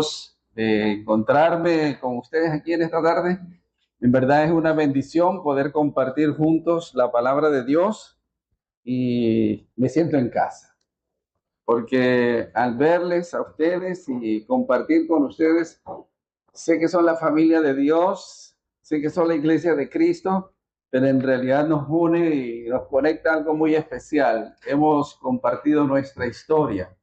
Dios de encontrarme con ustedes aquí en esta tarde. En verdad es una bendición poder compartir juntos la palabra de Dios y me siento en casa, porque al verles a ustedes y compartir con ustedes, sé que son la familia de Dios, sé que son la iglesia de Cristo, pero en realidad nos une y nos conecta algo muy especial. Hemos compartido nuestra historia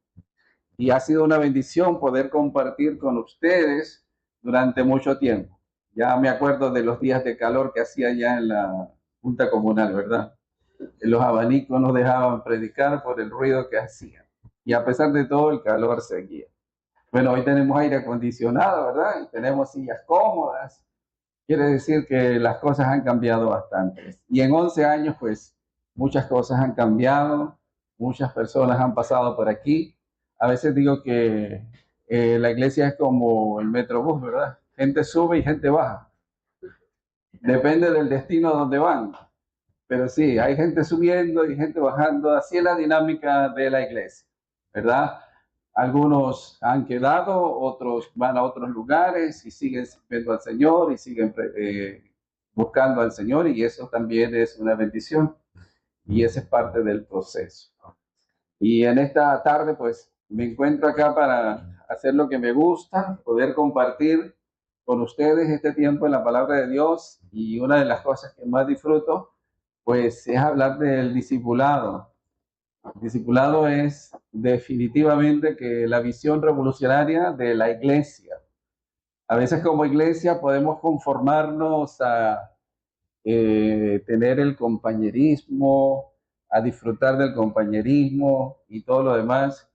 y ha sido una bendición poder compartir con ustedes durante mucho tiempo. Ya me acuerdo de los días de calor que hacía ya en la Junta Comunal, ¿verdad? Los abanicos nos dejaban predicar por el ruido que hacían. Y a pesar de todo, el calor seguía. Bueno, hoy tenemos aire acondicionado, ¿verdad? Y tenemos sillas cómodas. Quiere decir que las cosas han cambiado bastante. Y en 11 años, pues, muchas cosas han cambiado, muchas personas han pasado por aquí. A veces digo que la iglesia es como el Metrobús, ¿verdad? Gente sube y gente baja. Depende del destino a donde van. Pero sí, hay gente subiendo y gente bajando. Así es la dinámica de la iglesia, ¿verdad? Algunos han quedado, otros van a otros lugares y siguen sirviendo al Señor y siguen buscando al Señor, y eso también es una bendición y ese es parte del proceso. Y en esta tarde pues me encuentro acá para hacer lo que me gusta, poder compartir con ustedes este tiempo en la palabra de Dios, y una de las cosas que más disfruto pues es hablar del discipulado. El discipulado es definitivamente que la visión revolucionaria de la iglesia. A veces como iglesia podemos conformarnos a tener el compañerismo, a disfrutar del compañerismo y todo lo demás,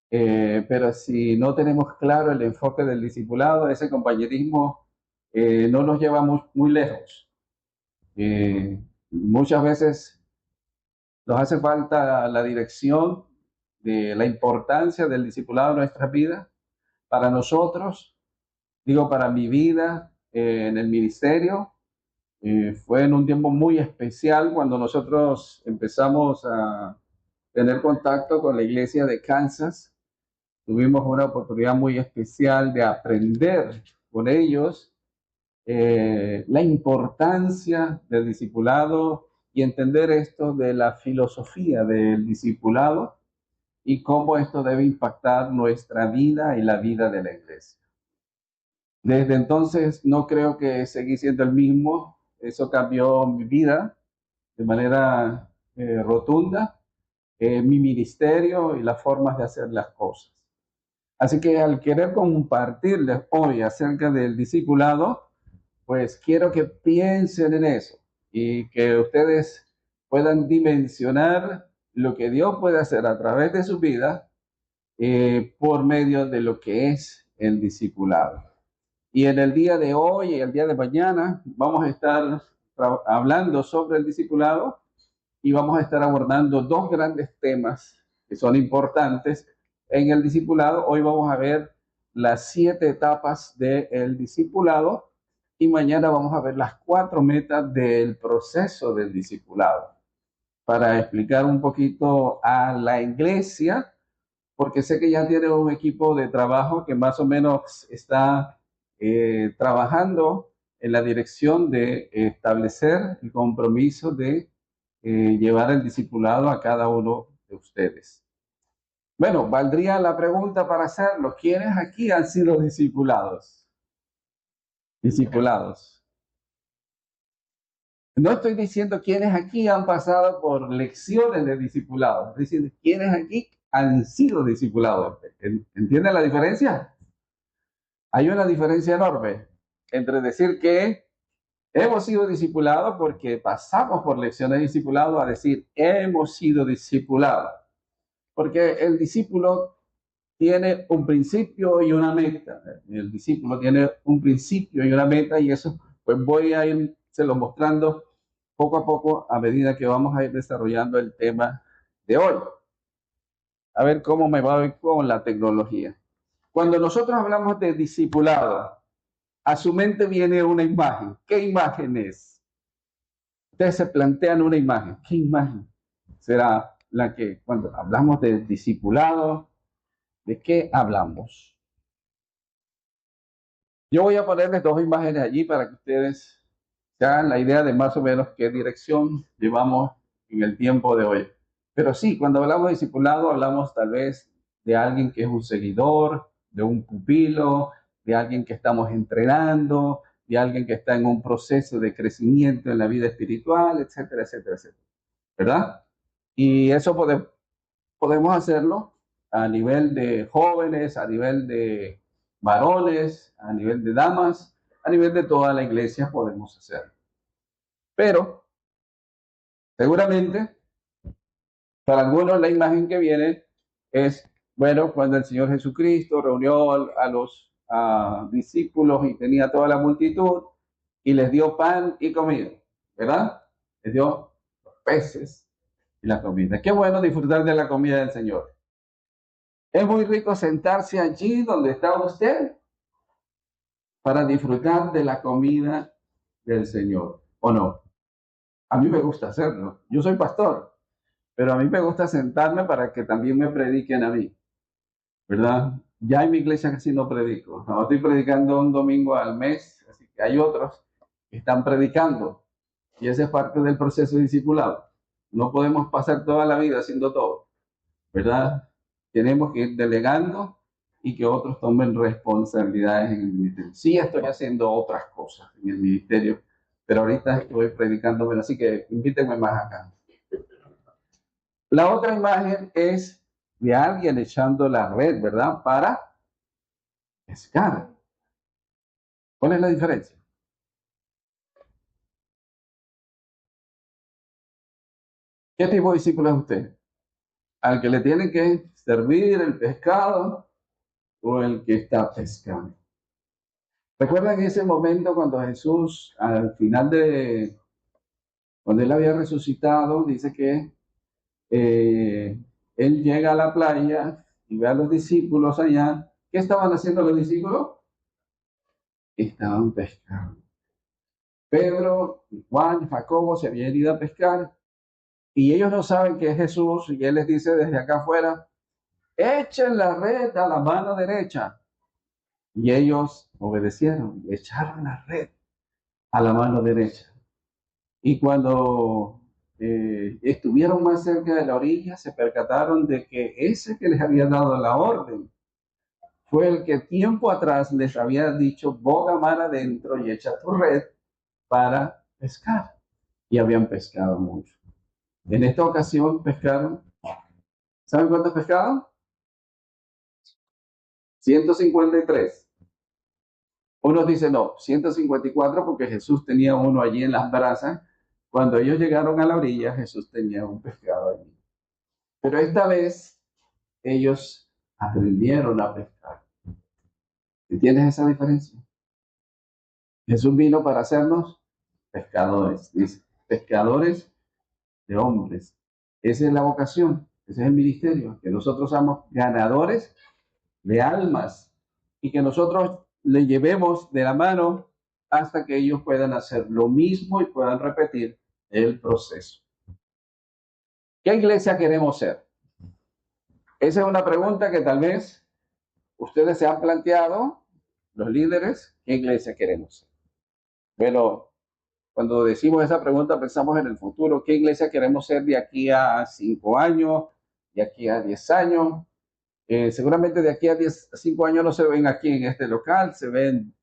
pero si no tenemos claro el enfoque del discipulado, ese compañerismo no nos lleva muy lejos. Muchas veces nos hace falta la dirección de la importancia del discipulado en nuestras vidas. Para nosotros, digo, para mi vida en el ministerio, fue en un tiempo muy especial cuando nosotros empezamos a tener contacto con la iglesia de Kansas. Tuvimos una oportunidad muy especial de aprender con ellos la importancia del discipulado y entender esto de la filosofía del discipulado y cómo esto debe impactar nuestra vida y la vida de la iglesia. Desde entonces no creo que seguí siendo el mismo. Eso cambió mi vida de manera rotunda, mi ministerio y las formas de hacer las cosas. Así que al querer compartirles hoy acerca del discipulado, pues quiero que piensen en eso y que ustedes puedan dimensionar lo que Dios puede hacer a través de su vida por medio de lo que es el discipulado. Y en el día de hoy y el día de mañana vamos a estar hablando sobre el discipulado y vamos a estar abordando dos grandes temas que son importantes en el discipulado. Hoy vamos a ver las 7 etapas del discipulado y mañana vamos a ver las 4 metas del proceso del discipulado, para explicar un poquito a la iglesia, porque sé que ya tiene un equipo de trabajo que más o menos está trabajando en la dirección de establecer el compromiso de llevar el discipulado a cada uno de ustedes. Bueno, valdría la pregunta para hacerlo: ¿quiénes aquí han sido discipulados? Discipulados. No estoy diciendo quiénes aquí han pasado por lecciones de discipulados, estoy diciendo quiénes aquí han sido discipulados. ¿Entienden la diferencia? Hay una diferencia enorme entre decir que hemos sido discipulados porque pasamos por lecciones de discipulado a decir hemos sido discipulados. Porque el discípulo tiene un principio y una meta. El discípulo tiene un principio y una meta, y eso pues voy a írselo mostrando poco a poco a medida que vamos a ir desarrollando el tema de hoy. A ver cómo me va con la tecnología. Cuando nosotros hablamos de discipulado, a su mente viene una imagen. ¿Qué imagen es? Ustedes se plantean una imagen. ¿Qué imagen será la que, cuando hablamos de discipulado, de qué hablamos? Yo voy a ponerles dos imágenes allí para que ustedes se hagan la idea de más o menos qué dirección llevamos en el tiempo de hoy. Pero sí, cuando hablamos de discipulado, hablamos tal vez de alguien que es un seguidor, de un pupilo, de alguien que estamos entrenando, de alguien que está en un proceso de crecimiento en la vida espiritual, etcétera, etcétera, etcétera. ¿Verdad? Y eso podemos hacerlo a nivel de jóvenes, a nivel de varones, a nivel de damas, a nivel de toda la iglesia podemos hacerlo. Pero seguramente para algunos la imagen que viene es, bueno, cuando el Señor Jesucristo reunió a los discípulos y tenía toda la multitud y les dio pan y comida, ¿verdad? Les dio los peces y la comida. Qué bueno disfrutar de la comida del Señor. Es muy rico sentarse allí donde está usted para disfrutar de la comida del Señor, ¿o no? A mí me gusta hacerlo. Yo soy pastor, pero a mí me gusta sentarme para que también me prediquen a mí, ¿verdad? Ya en mi iglesia casi no predico. No, estoy predicando un domingo al mes, así que hay otros que están predicando. Y ese es parte del proceso discipulado. No podemos pasar toda la vida haciendo todo, ¿verdad? Tenemos que ir delegando y que otros tomen responsabilidades en el ministerio. Sí, estoy haciendo otras cosas en el ministerio, pero ahorita estoy predicando, así que invítenme más acá. La otra imagen es de alguien echando la red, ¿verdad? Para pescar. ¿Cuál es la diferencia? ¿Qué tipo de discípulo es usted? ¿Al que le tienen que servir el pescado o el que está pescando? ¿Recuerdan ese momento cuando Jesús, al final de, cuando él había resucitado, dice que eh, él llega a la playa y ve a los discípulos allá? ¿Qué estaban haciendo los discípulos? Estaban pescando. Pedro, Juan, Jacobo se habían ido a pescar y ellos no saben que es Jesús y él les dice desde acá afuera, echen la red a la mano derecha. Y ellos obedecieron, echaron la red a la mano derecha. Y cuando estuvieron más cerca de la orilla, se percataron de que ese que les había dado la orden fue el que tiempo atrás les había dicho, boga mar adentro y echa tu red para pescar. Y habían pescado mucho. En esta ocasión pescaron, ¿saben cuántos pescados? 153. Unos dicen no, 154 porque Jesús tenía uno allí en las brasas. Cuando ellos llegaron a la orilla, Jesús tenía un pescado allí. Pero esta vez ellos aprendieron a pescar. ¿Entiendes esa diferencia? Jesús vino para hacernos pescadores, dice, pescadores de hombres. Esa es la vocación, ese es el ministerio, que nosotros somos ganadores de almas y que nosotros le llevemos de la mano hasta que ellos puedan hacer lo mismo y puedan repetir el proceso. ¿Qué iglesia queremos ser? Esa es una pregunta que tal vez ustedes se han planteado, los líderes, ¿qué iglesia queremos ser? Bueno, cuando decimos esa pregunta pensamos en el futuro, ¿qué iglesia queremos ser de aquí a 5 años, de aquí a 10 años? Seguramente de aquí a 5 años no se ven aquí en este local, se ven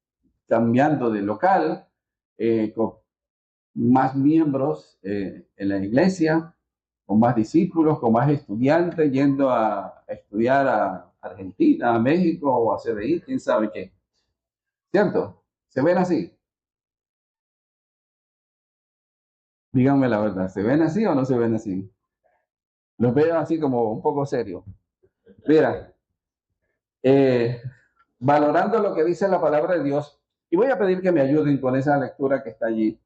cambiando de local, con más miembros en la iglesia, con más discípulos, con más estudiantes yendo a estudiar a Argentina, a México o a CDI, quién sabe qué. ¿Cierto? ¿Se ven así? Díganme la verdad, ¿se ven así o no se ven así? Los veo así como un poco serio. Mira, eh, valorando lo que dice la palabra de Dios, y voy a pedir que me ayuden con esa lectura que está allí.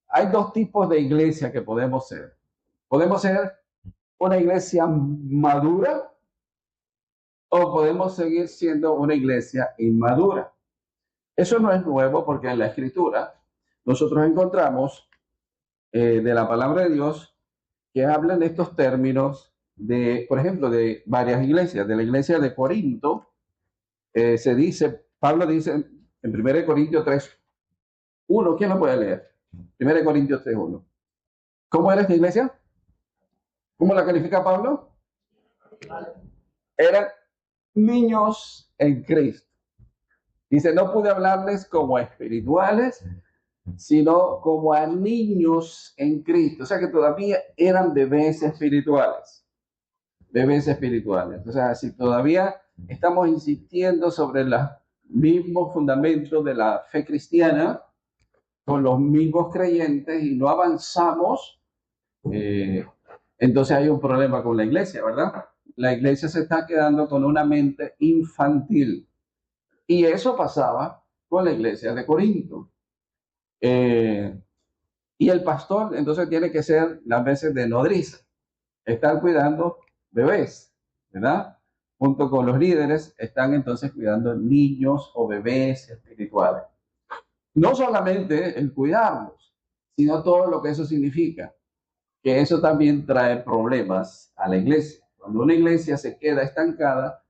Hay dos tipos de iglesia que podemos ser. Podemos ser una iglesia madura o podemos seguir siendo una iglesia inmadura. Eso no es nuevo porque en la escritura nosotros encontramos de la palabra de Dios que hablan de estos términos de, por ejemplo, de varias iglesias. De la iglesia de Corinto se dice, Pablo dice, en 1 Corintios 3:1. ¿Quién lo puede leer? 1 Corintios 3:1. ¿Cómo era esta iglesia? ¿Cómo la califica Pablo? Eran niños en Cristo. Dice, no pude hablarles como a espirituales, sino como a niños en Cristo. O sea que todavía eran bebés espirituales. Bebés espirituales. O sea, si todavía estamos insistiendo sobre los mismos fundamentos de la fe cristiana, con los mismos creyentes y no avanzamos, entonces hay un problema con la iglesia, ¿verdad? La iglesia se está quedando con una mente infantil. Y eso pasaba con la iglesia de Corinto. Y el pastor entonces tiene que ser las veces de nodriza, estar cuidando bebés, ¿verdad? Junto con los líderes están entonces cuidando niños o bebés espirituales. No solamente el cuidarlos, sino todo lo que eso significa, que eso también trae problemas a la iglesia. Cuando una iglesia se queda estancada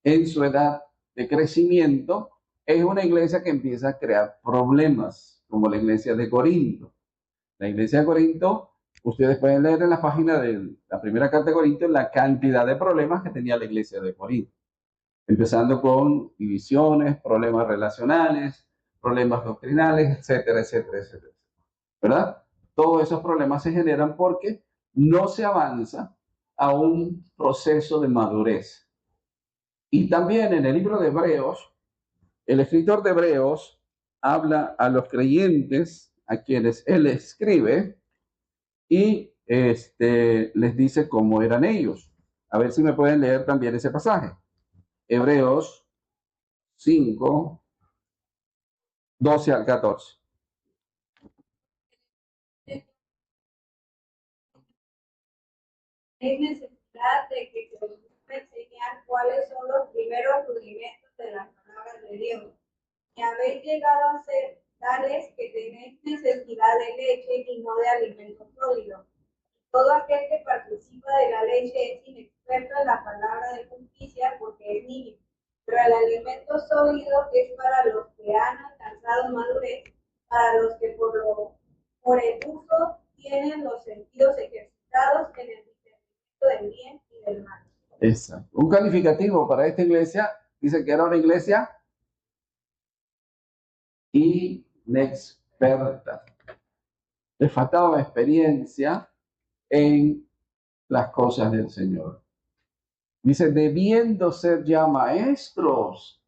en su edad de crecimiento, es una iglesia que empieza a crear problemas, como la iglesia de Corinto. La iglesia de Corinto, ustedes pueden leer en la página de la primera carta de Corinto la cantidad de problemas que tenía la iglesia de Corinto, empezando con divisiones, problemas relacionales, problemas doctrinales, etcétera, etcétera, etcétera. ¿Verdad? Todos esos problemas se generan porque no se avanza a un proceso de madurez. Y también en el libro de Hebreos, el escritor de Hebreos habla a los creyentes a quienes él escribe y les dice cómo eran ellos. A ver si me pueden leer también ese pasaje. Hebreos 5, 12 al 14. Hay necesidad de que se os enseñar cuáles son los primeros rudimentos de las palabras de Dios. Y habéis llegado a ser tales que tenéis necesidad de leche y no de alimento sólido. Todo aquel que participa de la leche es inexperto en la palabra de justicia porque es niño. Pero el alimento sólido es para los que han alcanzado madurez, para los que por el uso tienen los sentidos ejercitados en el del bien y del mal. Exacto. Un calificativo para esta iglesia dice que era una iglesia inexperta. Le faltaba experiencia en las cosas del Señor. Dice, debiendo ser ya maestros,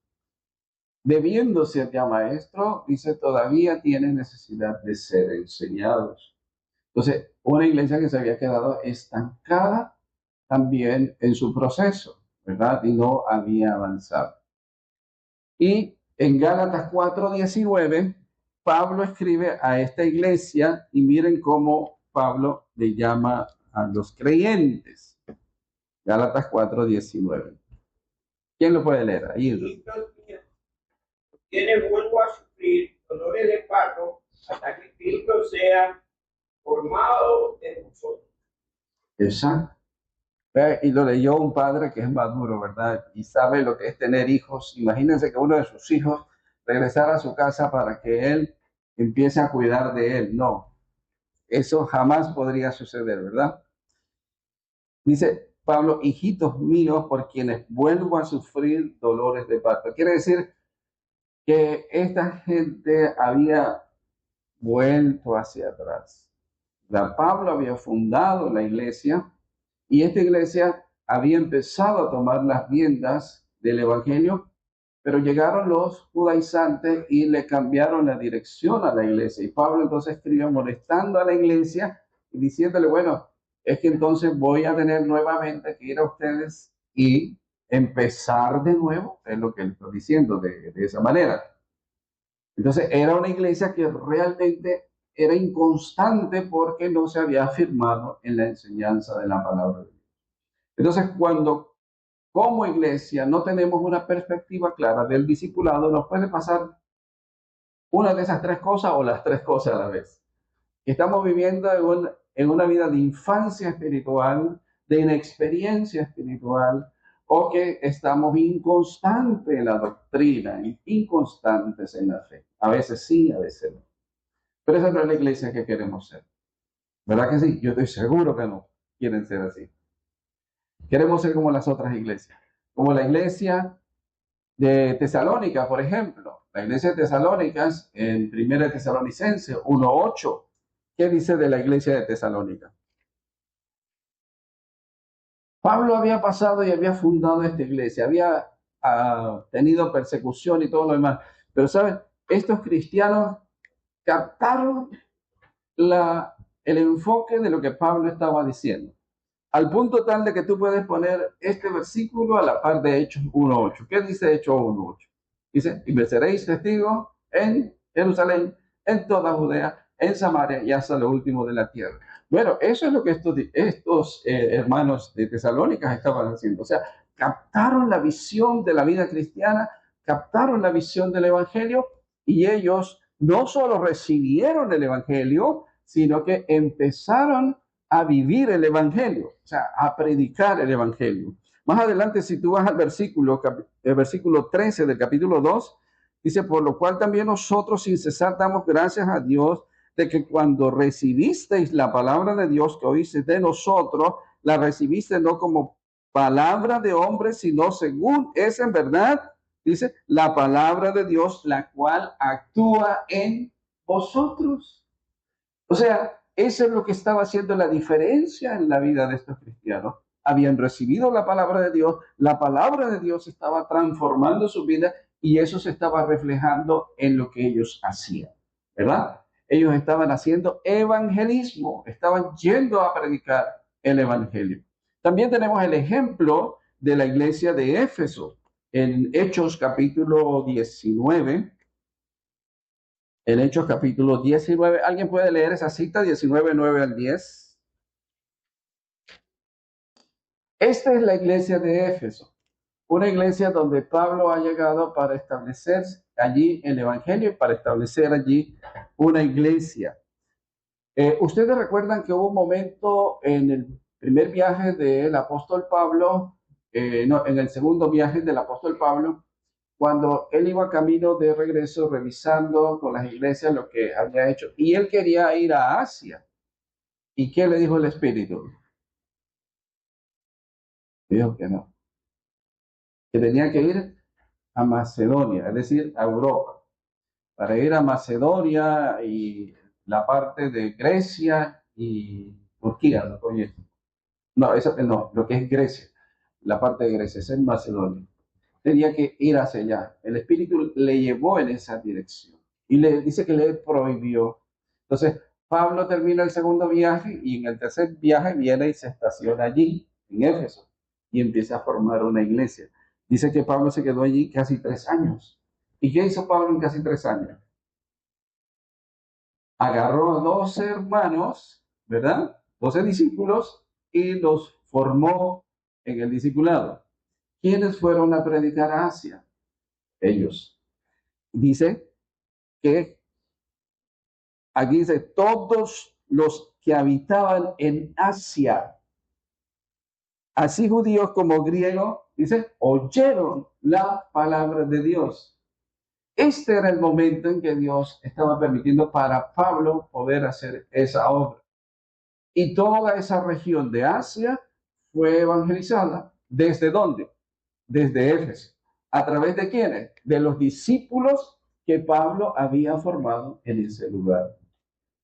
dice, todavía tienen necesidad de ser enseñados. Entonces, una iglesia que se había quedado estancada también en su proceso, ¿verdad? Y no había avanzado. Y en Gálatas 4:19, Pablo escribe a esta iglesia y miren cómo Pablo le llama a los creyentes. Gálatas 4:19. ¿Quién lo puede leer? Ahí. Tiene vuelvo a sufrir dolores de parto hasta que Cristo sea formado en nosotros. Exacto. Y lo leyó un padre que es maduro, ¿verdad? Y sabe lo que es tener hijos. Imagínense que uno de sus hijos regresara a su casa para que él empiece a cuidar de él. No, eso jamás podría suceder, ¿verdad? Dice Pablo, hijitos míos, por quienes vuelvo a sufrir dolores de parto. Quiere decir que esta gente había vuelto hacia atrás. Pablo había fundado la iglesia y esta iglesia había empezado a tomar las riendas del evangelio, pero llegaron los judaizantes y le cambiaron la dirección a la iglesia. Y Pablo entonces escribió molestando a la iglesia y diciéndole, bueno, es que entonces voy a tener nuevamente que ir a ustedes y empezar de nuevo, es lo que él está diciendo de esa manera. Entonces era una iglesia que realmente era inconstante porque no se había afirmado en la enseñanza de la palabra de Dios. Entonces, cuando como iglesia no tenemos una perspectiva clara del discipulado, nos puede pasar una de esas tres cosas o las tres cosas a la vez. Estamos viviendo en una vida de infancia espiritual, de inexperiencia espiritual, o que estamos inconstantes en la doctrina, inconstantes en la fe. A veces sí, a veces no. Pero esa no es la iglesia que queremos ser. ¿Verdad que sí? Yo estoy seguro que no quieren ser así. Queremos ser como las otras iglesias. Como la iglesia de Tesalónica, por ejemplo. La iglesia de Tesalónicas, en 1 Tesalonicenses 1:8. ¿Qué dice de la iglesia de Tesalónica? Pablo había pasado y había fundado esta iglesia, había tenido persecución y todo lo demás. Pero, ¿saben? Estos cristianos captaron el enfoque de lo que Pablo estaba diciendo, al punto tal de que tú puedes poner este versículo a la par de Hechos 1:8. ¿Qué dice Hechos 1:8? Dice, y me seréis testigos en Jerusalén, en toda Judea, en Samaria y hasta lo último de la tierra. Bueno, eso es lo que estos hermanos de Tesalónica estaban haciendo. O sea, captaron la visión de la vida cristiana, captaron la visión del evangelio, y ellos no solo recibieron el evangelio, sino que empezaron a vivir el evangelio, o sea, a predicar el evangelio. Más adelante, si tú vas al el versículo 13 del capítulo 2, dice, por lo cual también nosotros sin cesar damos gracias a Dios de que cuando recibisteis la palabra de Dios que oísteis de nosotros, la recibiste no como palabra de hombre, sino según es en verdad, dice, la palabra de Dios, la cual actúa en vosotros. O sea, eso es lo que estaba haciendo la diferencia en la vida de estos cristianos. Habían recibido la palabra de Dios estaba transformando su vida y eso se estaba reflejando en lo que ellos hacían, ¿verdad? Ellos estaban haciendo evangelismo, estaban yendo a predicar el evangelio. También tenemos el ejemplo de la iglesia de Éfeso en Hechos capítulo 19. En Hechos capítulo 19, ¿alguien puede leer esa cita? 19, 9 al 10. Esta es la iglesia de Éfeso, una iglesia donde Pablo ha llegado para establecer allí el evangelio y para establecer allí una iglesia. Ustedes recuerdan que hubo un momento en el primer viaje del apóstol Pablo, no, en el segundo viaje del apóstol Pablo, cuando él iba camino de regreso revisando con las iglesias lo que había hecho. Y él quería ir a Asia. ¿Y qué le dijo el Espíritu? Dijo que no. Que tenía que ir a Macedonia, es decir, a Europa. Para ir a Macedonia y la parte de Grecia y Turquía, ¿no? Oye, no, eso no, lo que es Grecia, la parte de Grecia, es en Macedonia. Tenía que ir hacia allá. El Espíritu le llevó en esa dirección y le dice que le prohibió. Entonces, Pablo termina el segundo viaje y en el tercer viaje viene y se estaciona allí, en Éfeso, y empieza a formar una iglesia. Dice que Pablo se quedó allí casi 3 años. ¿Y qué hizo Pablo en casi 3 años? Agarró a 12 hermanos, ¿verdad? 12 discípulos y los formó en el discipulado. ¿Quiénes fueron a predicar a Asia? Ellos. Dice que aquí dice todos los que habitaban en Asia, así judíos como griegos, dice, oyeron la palabra de Dios. Este era el momento en que Dios estaba permitiendo para Pablo poder hacer esa obra. Y toda esa región de Asia fue evangelizada. ¿Desde dónde? Desde Éfeso. ¿A través de quiénes? De los discípulos que Pablo había formado en ese lugar.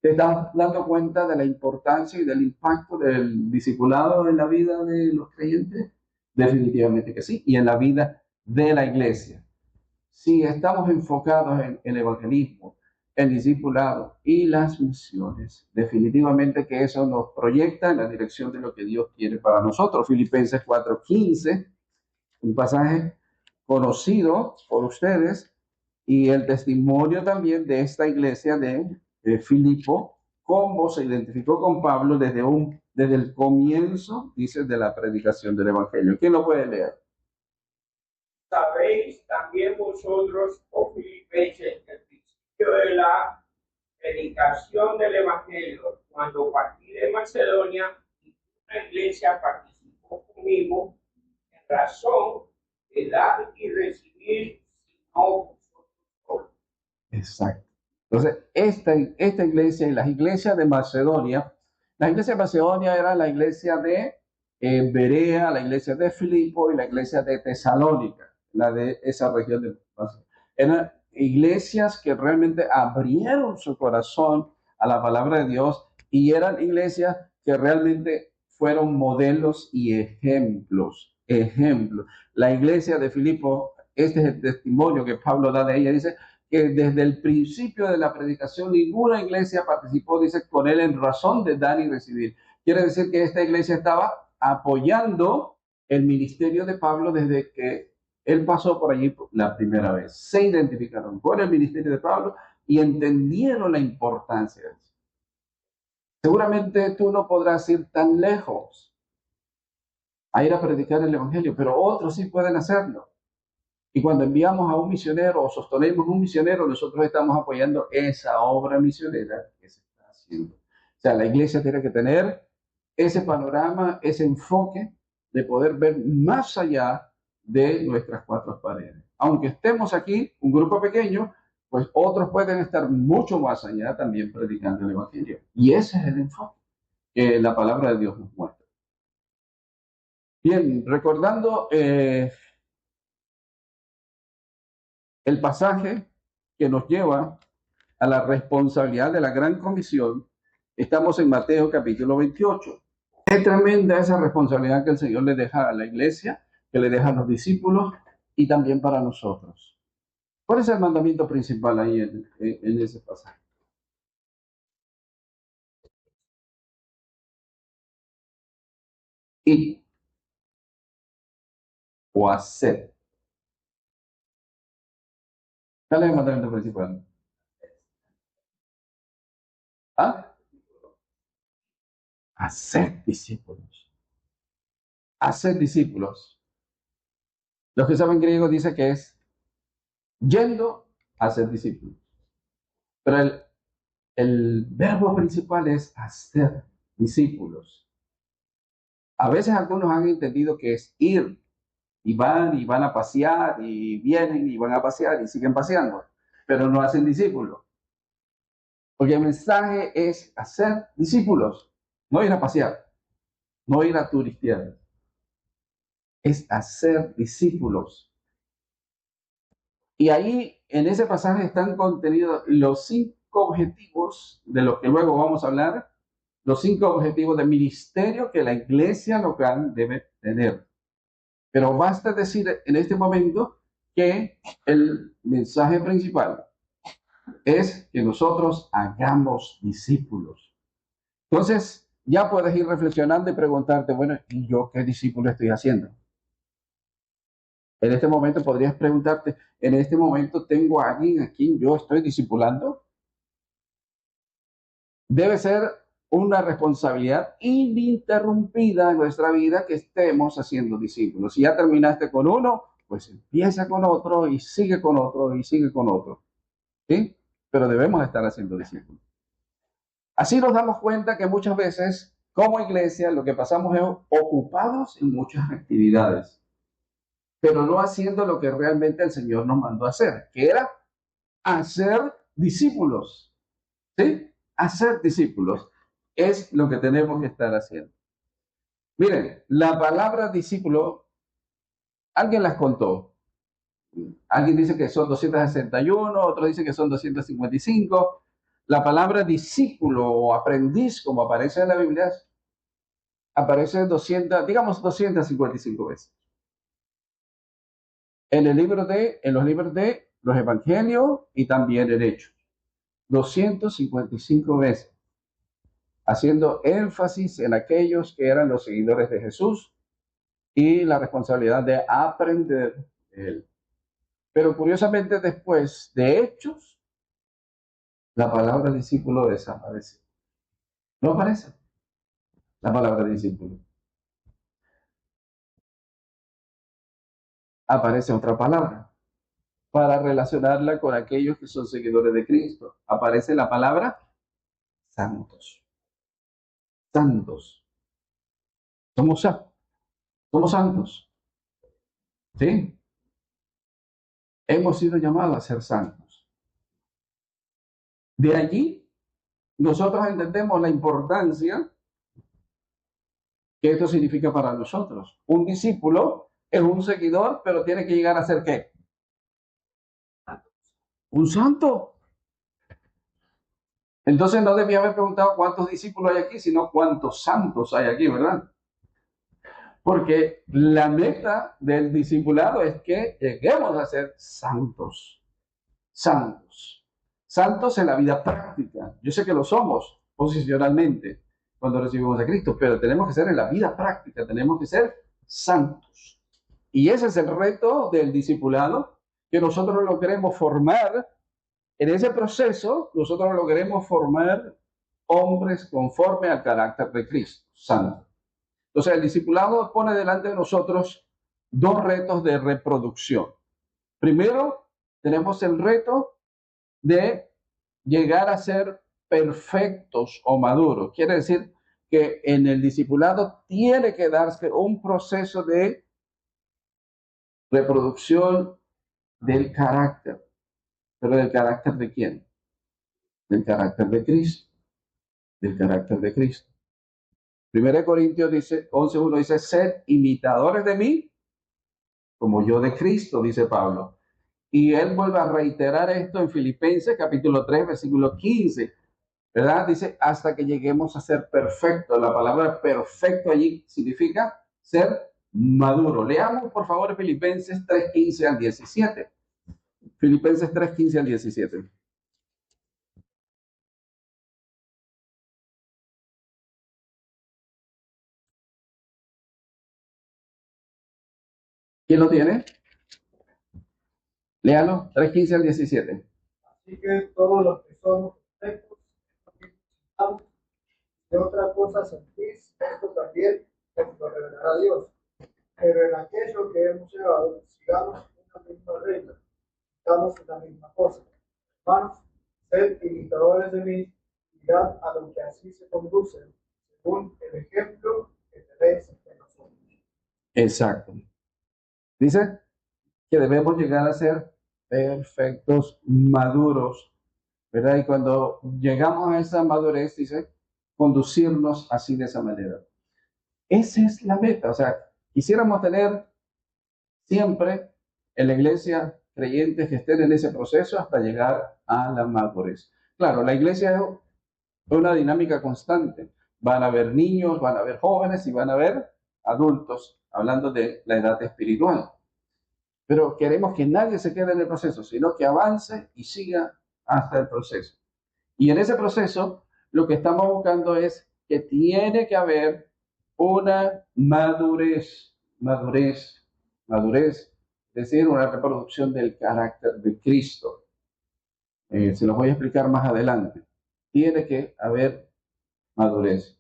¿Te estás dando cuenta de la importancia y del impacto del discipulado en la vida de los creyentes? Definitivamente que sí, y en la vida de la iglesia. Si estamos enfocados en el evangelismo, el discipulado y las misiones, definitivamente que eso nos proyecta en la dirección de lo que Dios quiere para nosotros. Filipenses 4:15, un pasaje conocido por ustedes, y el testimonio también de esta iglesia de Filipo, cómo se identificó con Pablo desde el comienzo, dice, de la predicación del evangelio. ¿Quién lo puede leer? Sabéis también vosotros, oh filipenses, que al principio de la predicación del evangelio, cuando partí de Macedonia, una iglesia participó conmigo en razón de dar y recibir, sino vosotros. Exacto. Entonces, esta iglesia y las iglesias de Macedonia, la iglesia de Macedonia era la iglesia de Berea, la iglesia de Filipo y la iglesia de Tesalónica, la de esa región de Macedonia. Eran iglesias que realmente abrieron su corazón a la palabra de Dios y eran iglesias que realmente fueron modelos y ejemplos. Ejemplos. La iglesia de Filipo, este es el testimonio que Pablo da de ella, dice que desde el principio de la predicación ninguna iglesia participó, dice, con él en razón de dar y recibir. Quiere decir que esta iglesia estaba apoyando el ministerio de Pablo desde que él pasó por allí la primera vez. Se identificaron con el ministerio de Pablo y entendieron la importancia de eso. Seguramente tú no podrás ir tan lejos a ir a predicar el evangelio, pero otros sí pueden hacerlo. Y cuando enviamos a un misionero o sostenemos un misionero, nosotros estamos apoyando esa obra misionera que se está haciendo. O sea, la iglesia tiene que tener ese panorama, ese enfoque de poder ver más allá de nuestras cuatro paredes. Aunque estemos aquí, un grupo pequeño, pues otros pueden estar mucho más allá también predicando el evangelio. Y ese es el enfoque que la palabra de Dios nos muestra. Bien, recordando el pasaje que nos lleva a la responsabilidad de la gran comisión, estamos en Mateo capítulo 28. Es tremenda esa responsabilidad que el Señor le deja a la iglesia, que le deja a los discípulos y también para nosotros. ¿Cuál es el mandamiento principal ahí en ese pasaje? Ir o hacer. ¿Cuál es el mandamiento principal? ¿Ah? Hacer discípulos. Hacer discípulos. Los que saben griego dicen que es yendo a ser discípulos. Pero el verbo principal es hacer discípulos. A veces algunos han entendido que es ir y van a pasear y vienen y van a pasear y siguen paseando, pero no hacen discípulos. Porque el mensaje es hacer discípulos, no ir a pasear, no ir a turistear. Es hacer discípulos. Y ahí en ese pasaje están contenidos los 5 objetivos de los que luego vamos a hablar, los 5 objetivos de ministerio que la iglesia local debe tener. Pero basta decir en este momento que el mensaje principal es que nosotros hagamos discípulos. Entonces, ya puedes ir reflexionando y preguntarte, bueno, ¿y yo qué discípulo estoy haciendo? En este momento podrías preguntarte, ¿en este momento tengo a alguien a quien yo estoy discipulando? Debe ser una responsabilidad ininterrumpida en nuestra vida que estemos haciendo discípulos. Si ya terminaste con uno, pues empieza con otro y sigue con otro y sigue con otro. ¿Sí? Pero debemos estar haciendo discípulos. Así nos damos cuenta que muchas veces, como iglesia, lo que pasamos es ocupados en muchas actividades, pero no haciendo lo que realmente el Señor nos mandó a hacer, que era hacer discípulos. ¿Sí? Hacer discípulos es lo que tenemos que estar haciendo. Miren, la palabra discípulo, alguien las contó. Alguien dice que son 261, otro dice que son 255. La palabra discípulo o aprendiz, como aparece en la Biblia, aparece 200, digamos 255 veces. En los libros de los evangelios y también en Hechos. 255 veces. Haciendo énfasis en aquellos que eran los seguidores de Jesús y la responsabilidad de aprender de él. Pero curiosamente después de Hechos, la palabra discípulo desaparece. No aparece la palabra discípulo. Aparece otra palabra para relacionarla con aquellos que son seguidores de Cristo. Aparece la palabra santos. Santos. Somos santos. ¿Sí? Hemos sido llamados a ser santos. De allí, nosotros entendemos la importancia que esto significa para nosotros. Un discípulo es un seguidor, pero tiene que llegar a ser ¿qué? Un santo. Entonces no debía haber preguntado cuántos discípulos hay aquí, sino cuántos santos hay aquí, ¿verdad? Porque la meta del discipulado es que lleguemos a ser santos. Santos. Santos en la vida práctica. Yo sé que lo somos posicionalmente cuando recibimos a Cristo, pero tenemos que ser en la vida práctica, tenemos que ser santos. Y ese es el reto del discipulado, que nosotros lo queremos formar. En ese proceso, nosotros lo queremos formar hombres conforme al carácter de Cristo, santo. Entonces, el discipulado pone delante de nosotros dos retos de reproducción. Primero, tenemos el reto de llegar a ser perfectos o maduros. Quiere decir que en el discipulado tiene que darse un proceso de reproducción del carácter. ¿Pero del carácter de quién? Del carácter de Cristo. Del carácter de Cristo. 1 Corintios 11:1 dice, sed imitadores de mí, como yo de Cristo, dice Pablo. Y él vuelve a reiterar esto en Filipenses capítulo 3, versículo 15, ¿verdad? Dice, hasta que lleguemos a ser perfectos. La palabra perfecto allí significa ser maduro. Leamos, por favor, Filipenses 3:15 al 17. Filipenses 3:15 al 17. ¿Quién lo tiene? Léalo, 3:15 al 17. Así que todos los que somos perfectos, de otra cosa sentís, esto también os lo revelará Dios. Pero en aquello que hemos llevado, sigamos una misma regla, sigamos una misma cosa. Hermanos, sed imitadores de mí, mirad a lo que así se conducen, según el ejemplo que tenéis en nosotros. Exacto. Dice que debemos llegar a ser perfectos, maduros, ¿verdad? Y cuando llegamos a esa madurez, dice, conducirnos así de esa manera. Esa es la meta. O sea, quisiéramos tener siempre en la iglesia creyentes que estén en ese proceso hasta llegar a la madurez. Claro, la iglesia es una dinámica constante. Van a haber niños, van a haber jóvenes y van a haber adultos, hablando de la edad espiritual. Pero queremos que nadie se quede en el proceso, sino que avance y siga hasta el proceso. Y en ese proceso, lo que estamos buscando es que tiene que haber una madurez, es decir, una reproducción del carácter de Cristo. Se los voy a explicar más adelante. Tiene que haber madurez.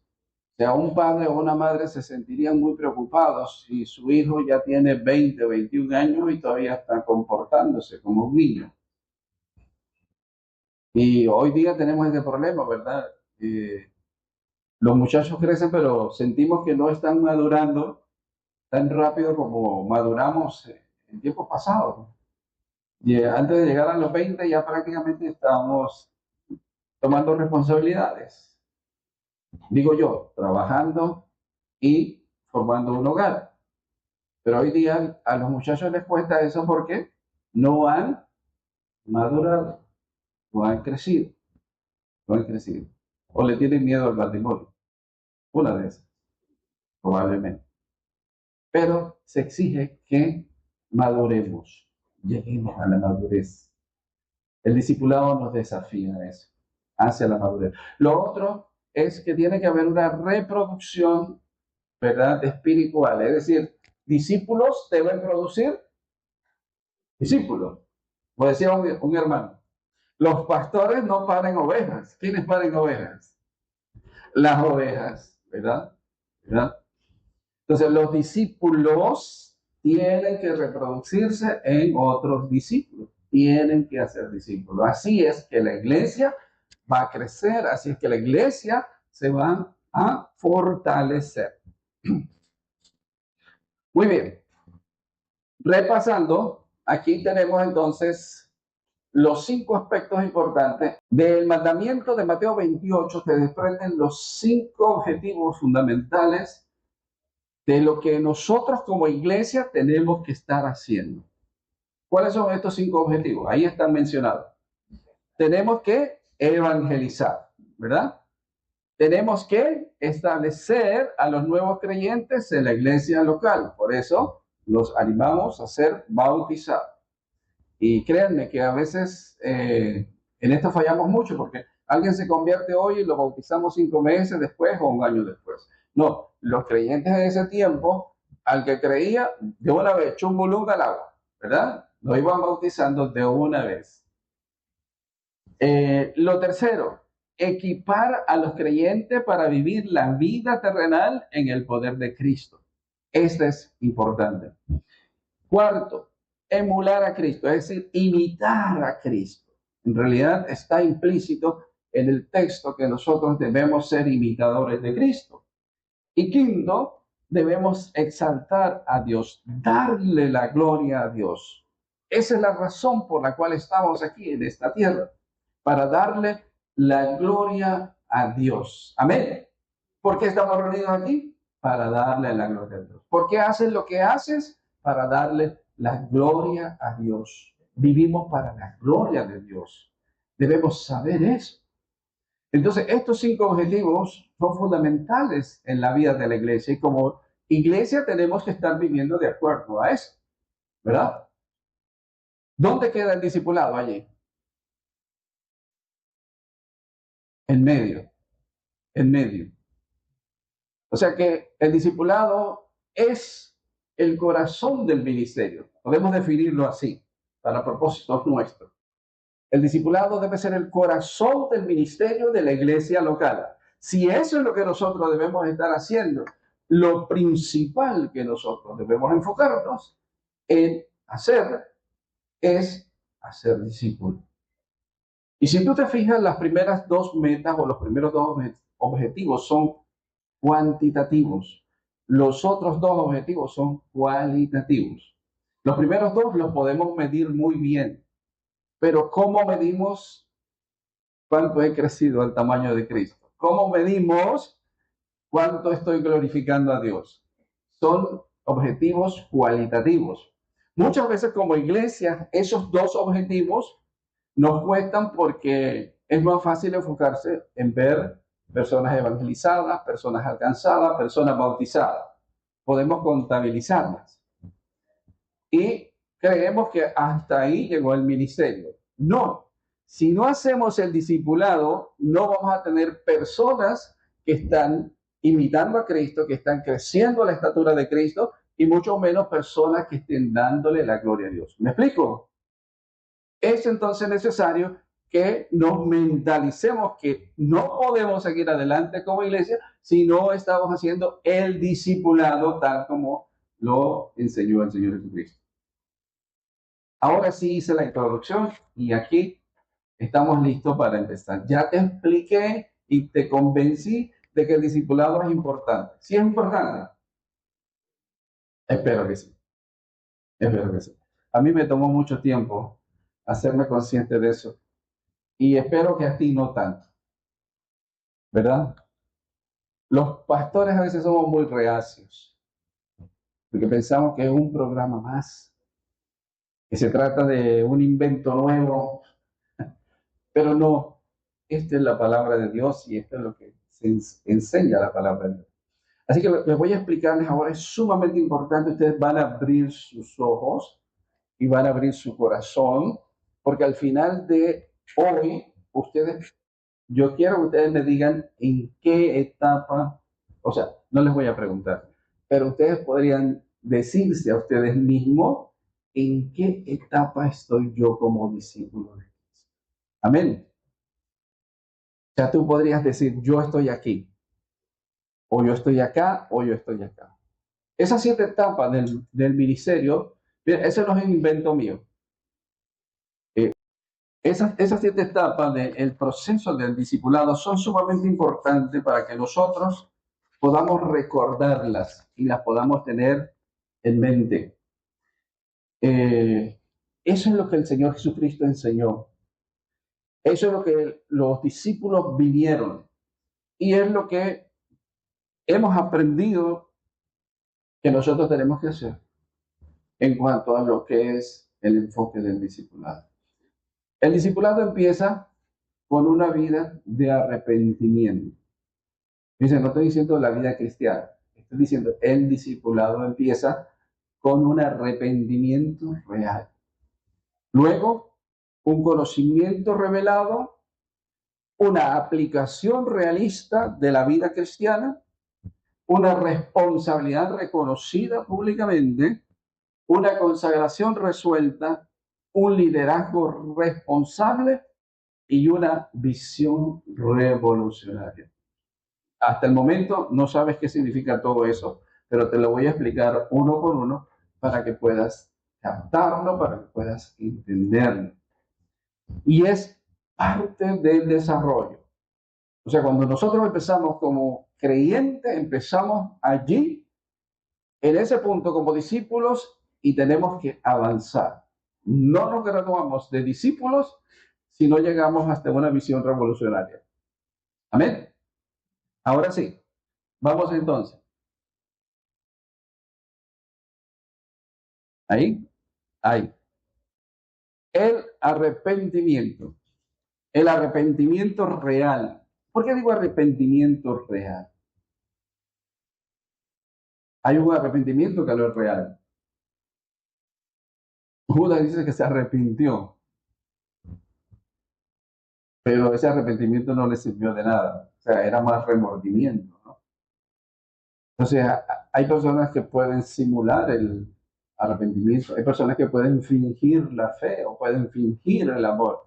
O sea, un padre o una madre se sentirían muy preocupados si su hijo ya tiene 20, 21 años y todavía está comportándose como un niño. Y hoy día tenemos ese problema, ¿verdad? Los muchachos crecen, pero sentimos que no están madurando tan rápido como maduramos en tiempos pasados. Y antes de llegar a los 20 ya prácticamente estábamos tomando responsabilidades. Digo yo, trabajando y formando un hogar. Pero hoy día a los muchachos les cuesta eso porque no han madurado, no han crecido, no han crecido. O le tienen miedo al matrimonio. Una de esas, probablemente. Pero se exige que maduremos, lleguemos a la madurez. El discipulado nos desafía a eso, hacia la madurez. Lo otro es que tiene que haber una reproducción, ¿verdad?, espiritual. Es decir, discípulos deben producir discípulos. Como decía un hermano, los pastores no paren ovejas. ¿Quiénes paren ovejas? Las ovejas, ¿verdad? ¿verdad? Entonces, los discípulos tienen que reproducirse en otros discípulos. Tienen que hacer discípulos. Así es que la iglesia va a crecer, así es que la iglesia se va a fortalecer. Muy bien. Repasando, aquí tenemos entonces los 5 aspectos importantes. Del mandamiento de Mateo 28 se desprenden los 5 objetivos fundamentales de lo que nosotros como iglesia tenemos que estar haciendo. ¿Cuáles son estos 5 objetivos? Ahí están mencionados. Tenemos que evangelizar, ¿verdad? Tenemos que establecer a los nuevos creyentes en la iglesia local. Por eso los animamos a ser bautizados. Y créanme que a veces en esto fallamos mucho porque alguien se convierte hoy y lo bautizamos 5 meses después o 1 año después. No, los creyentes de ese tiempo, al que creía, de una vez, chumbulung al agua, ¿verdad? Lo iban bautizando de una vez. Lo tercero, equipar a los creyentes para vivir la vida terrenal en el poder de Cristo. Esto es importante. Cuarto, emular a Cristo, es decir, imitar a Cristo. En realidad está implícito en el texto que nosotros debemos ser imitadores de Cristo. Y quinto, debemos exaltar a Dios, darle la gloria a Dios. Esa es la razón por la cual estamos aquí en esta tierra, para darle la gloria a Dios. Amén. ¿Por qué estamos reunidos aquí? Para darle la gloria a Dios. ¿Por qué haces lo que haces? Para darle la gloria a Dios. Vivimos para la gloria de Dios. Debemos saber eso. Entonces, estos 5 objetivos son fundamentales en la vida de la iglesia y como iglesia tenemos que estar viviendo de acuerdo a eso, ¿verdad? ¿Dónde queda el discipulado allí? En medio, en medio. O sea que el discipulado es el corazón del ministerio. Podemos definirlo así, para propósitos nuestros. El discipulado debe ser el corazón del ministerio de la iglesia local. Si eso es lo que nosotros debemos estar haciendo, lo principal que nosotros debemos enfocarnos en hacer es hacer discípulos. Y si tú te fijas, las primeras 2 metas o los primeros 2 objetivos son cuantitativos. Los otros 2 objetivos son cualitativos. Los primeros 2 los podemos medir muy bien. Pero ¿cómo medimos cuánto he crecido al tamaño de Cristo? ¿Cómo medimos cuánto estoy glorificando a Dios? Son objetivos cualitativos. Muchas veces como iglesia, esos 2 objetivos nos cuestan porque es más fácil enfocarse en ver personas evangelizadas, personas alcanzadas, personas bautizadas. Podemos contabilizarlas. Y creemos que hasta ahí llegó el ministerio. No, si no hacemos el discipulado, no vamos a tener personas que están imitando a Cristo, que están creciendo a la estatura de Cristo, y mucho menos personas que estén dándole la gloria a Dios. ¿Me explico? Es entonces necesario que nos mentalicemos que no podemos seguir adelante como iglesia si no estamos haciendo el discipulado tal como lo enseñó el Señor Jesucristo. Ahora sí hice la introducción y aquí estamos listos para empezar. Ya te expliqué y te convencí de que el discipulado es importante. ¿Sí es importante? Espero que sí. Espero que sí. A mí me tomó mucho tiempo hacerme consciente de eso y espero que a ti no tanto. ¿Verdad? Los pastores a veces somos muy reacios porque pensamos que es un programa más, que se trata de un invento nuevo, pero no, esta es la palabra de Dios y esto es lo que se enseña la palabra de Dios. Así que les voy a explicarles ahora, es sumamente importante, ustedes van a abrir sus ojos y van a abrir su corazón, porque al final de hoy, yo quiero que ustedes me digan en qué etapa, o sea, no les voy a preguntar, pero ustedes podrían decirse a ustedes mismos en qué etapa estoy yo como discípulo de Cristo. Amén. O sea, tú podrías decir, yo estoy aquí, o yo estoy acá, o yo estoy acá. Esas 7 etapas del ministerio, ese no es un invento mío. Esas 7 etapas del proceso del discipulado son sumamente importantes para que nosotros podamos recordarlas y las podamos tener en mente. Eso es lo que el Señor Jesucristo enseñó. Eso es lo que los discípulos vivieron. Y es lo que hemos aprendido que nosotros tenemos que hacer en cuanto a lo que es el enfoque del discipulado. El discipulado empieza con una vida de arrepentimiento. Dice, no estoy diciendo la vida cristiana, estoy diciendo el discipulado empieza con un arrepentimiento real. Luego, un conocimiento revelado, una aplicación realista de la vida cristiana, una responsabilidad reconocida públicamente, una consagración resuelta, un liderazgo responsable y una visión revolucionaria. Hasta el momento no sabes qué significa todo eso, pero te lo voy a explicar uno por uno para que puedas captarlo, para que puedas entenderlo. Y es parte del desarrollo. O sea, cuando nosotros empezamos como creyentes, empezamos allí, en ese punto como discípulos, y tenemos que avanzar. No nos graduamos de discípulos si no llegamos hasta una visión revolucionaria. Amén. Ahora sí, vamos entonces. Ahí. El arrepentimiento real. ¿Por qué digo arrepentimiento real? Hay un arrepentimiento que no es real. Judas dice que se arrepintió, pero ese arrepentimiento no le sirvió de nada. O sea, era más remordimiento, ¿no? Entonces, hay personas que pueden simular el arrepentimiento, hay personas que pueden fingir la fe o pueden fingir el amor.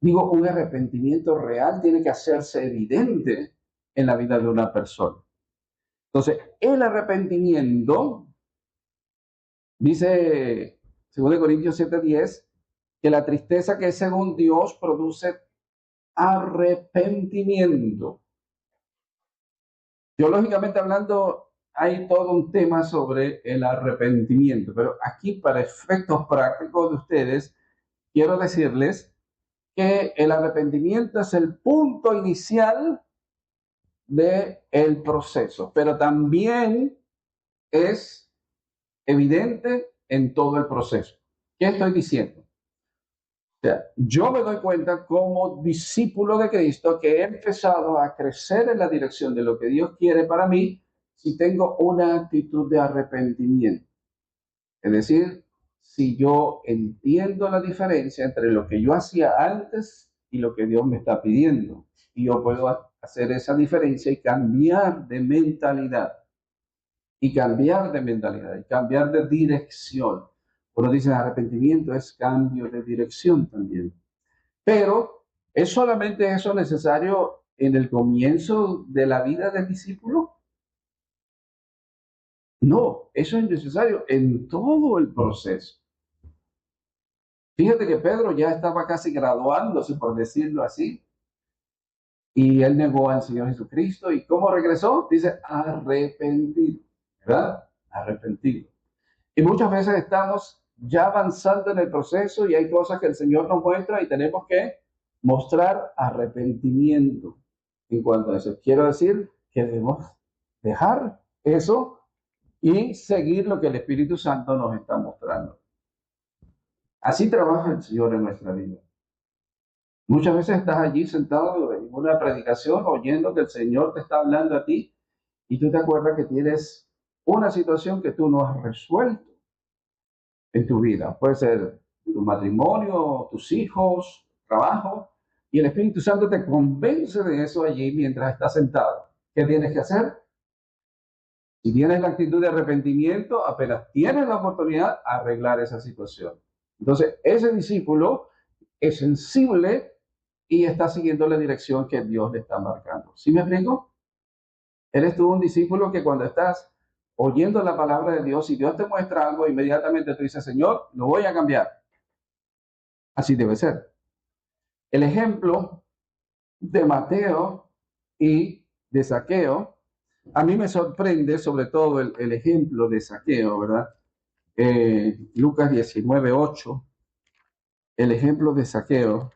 Digo, un arrepentimiento real tiene que hacerse evidente en la vida de una persona. Entonces, el arrepentimiento, dice 2 Corintios 7:10, que la tristeza que es según Dios produce arrepentimiento. Teológicamente hablando, hay todo un tema sobre el arrepentimiento, pero aquí para efectos prácticos de ustedes, quiero decirles que el arrepentimiento es el punto inicial del proceso, pero también es evidente en todo el proceso. ¿Qué estoy diciendo? O sea, yo me doy cuenta como discípulo de Cristo que he empezado a crecer en la dirección de lo que Dios quiere para mí si tengo una actitud de arrepentimiento. Es decir, si yo entiendo la diferencia entre lo que yo hacía antes y lo que Dios me está pidiendo. Y yo puedo hacer esa diferencia y cambiar de mentalidad. Y cambiar de dirección. Uno dice, arrepentimiento es cambio de dirección también. Pero, ¿es solamente eso necesario en el comienzo de la vida del discípulo? No, eso es necesario en todo el proceso. Fíjate que Pedro ya estaba casi graduándose, por decirlo así, y él negó al Señor Jesucristo. ¿Y cómo regresó? Dice, arrepentido, ¿verdad? Arrepentido. Y muchas veces estamos ya avanzando en el proceso y hay cosas que el Señor nos muestra y tenemos que mostrar arrepentimiento en cuanto a eso. Quiero decir que debemos dejar eso y seguir lo que el Espíritu Santo nos está mostrando. Así trabaja el Señor en nuestra vida. Muchas veces estás allí sentado en una predicación oyendo que el Señor te está hablando a ti y tú te acuerdas que tienes una situación que tú no has resuelto en tu vida. Puede ser tu matrimonio, tus hijos, trabajo, y el Espíritu Santo te convence de eso allí mientras estás sentado. ¿Qué tienes que hacer? Si tienes la actitud de arrepentimiento, apenas tienes la oportunidad, arreglar esa situación. Entonces, ese discípulo es sensible y está siguiendo la dirección que Dios le está marcando. ¿Sí me explico? Eres tú un discípulo que cuando estás oyendo la palabra de Dios y Dios te muestra algo, inmediatamente tú dices, Señor, lo voy a cambiar. Así debe ser. El ejemplo de Mateo y de Zaqueo, a mí me sorprende sobre todo el ejemplo de Zaqueo, ¿verdad? Lucas 19:8, el ejemplo de Zaqueo.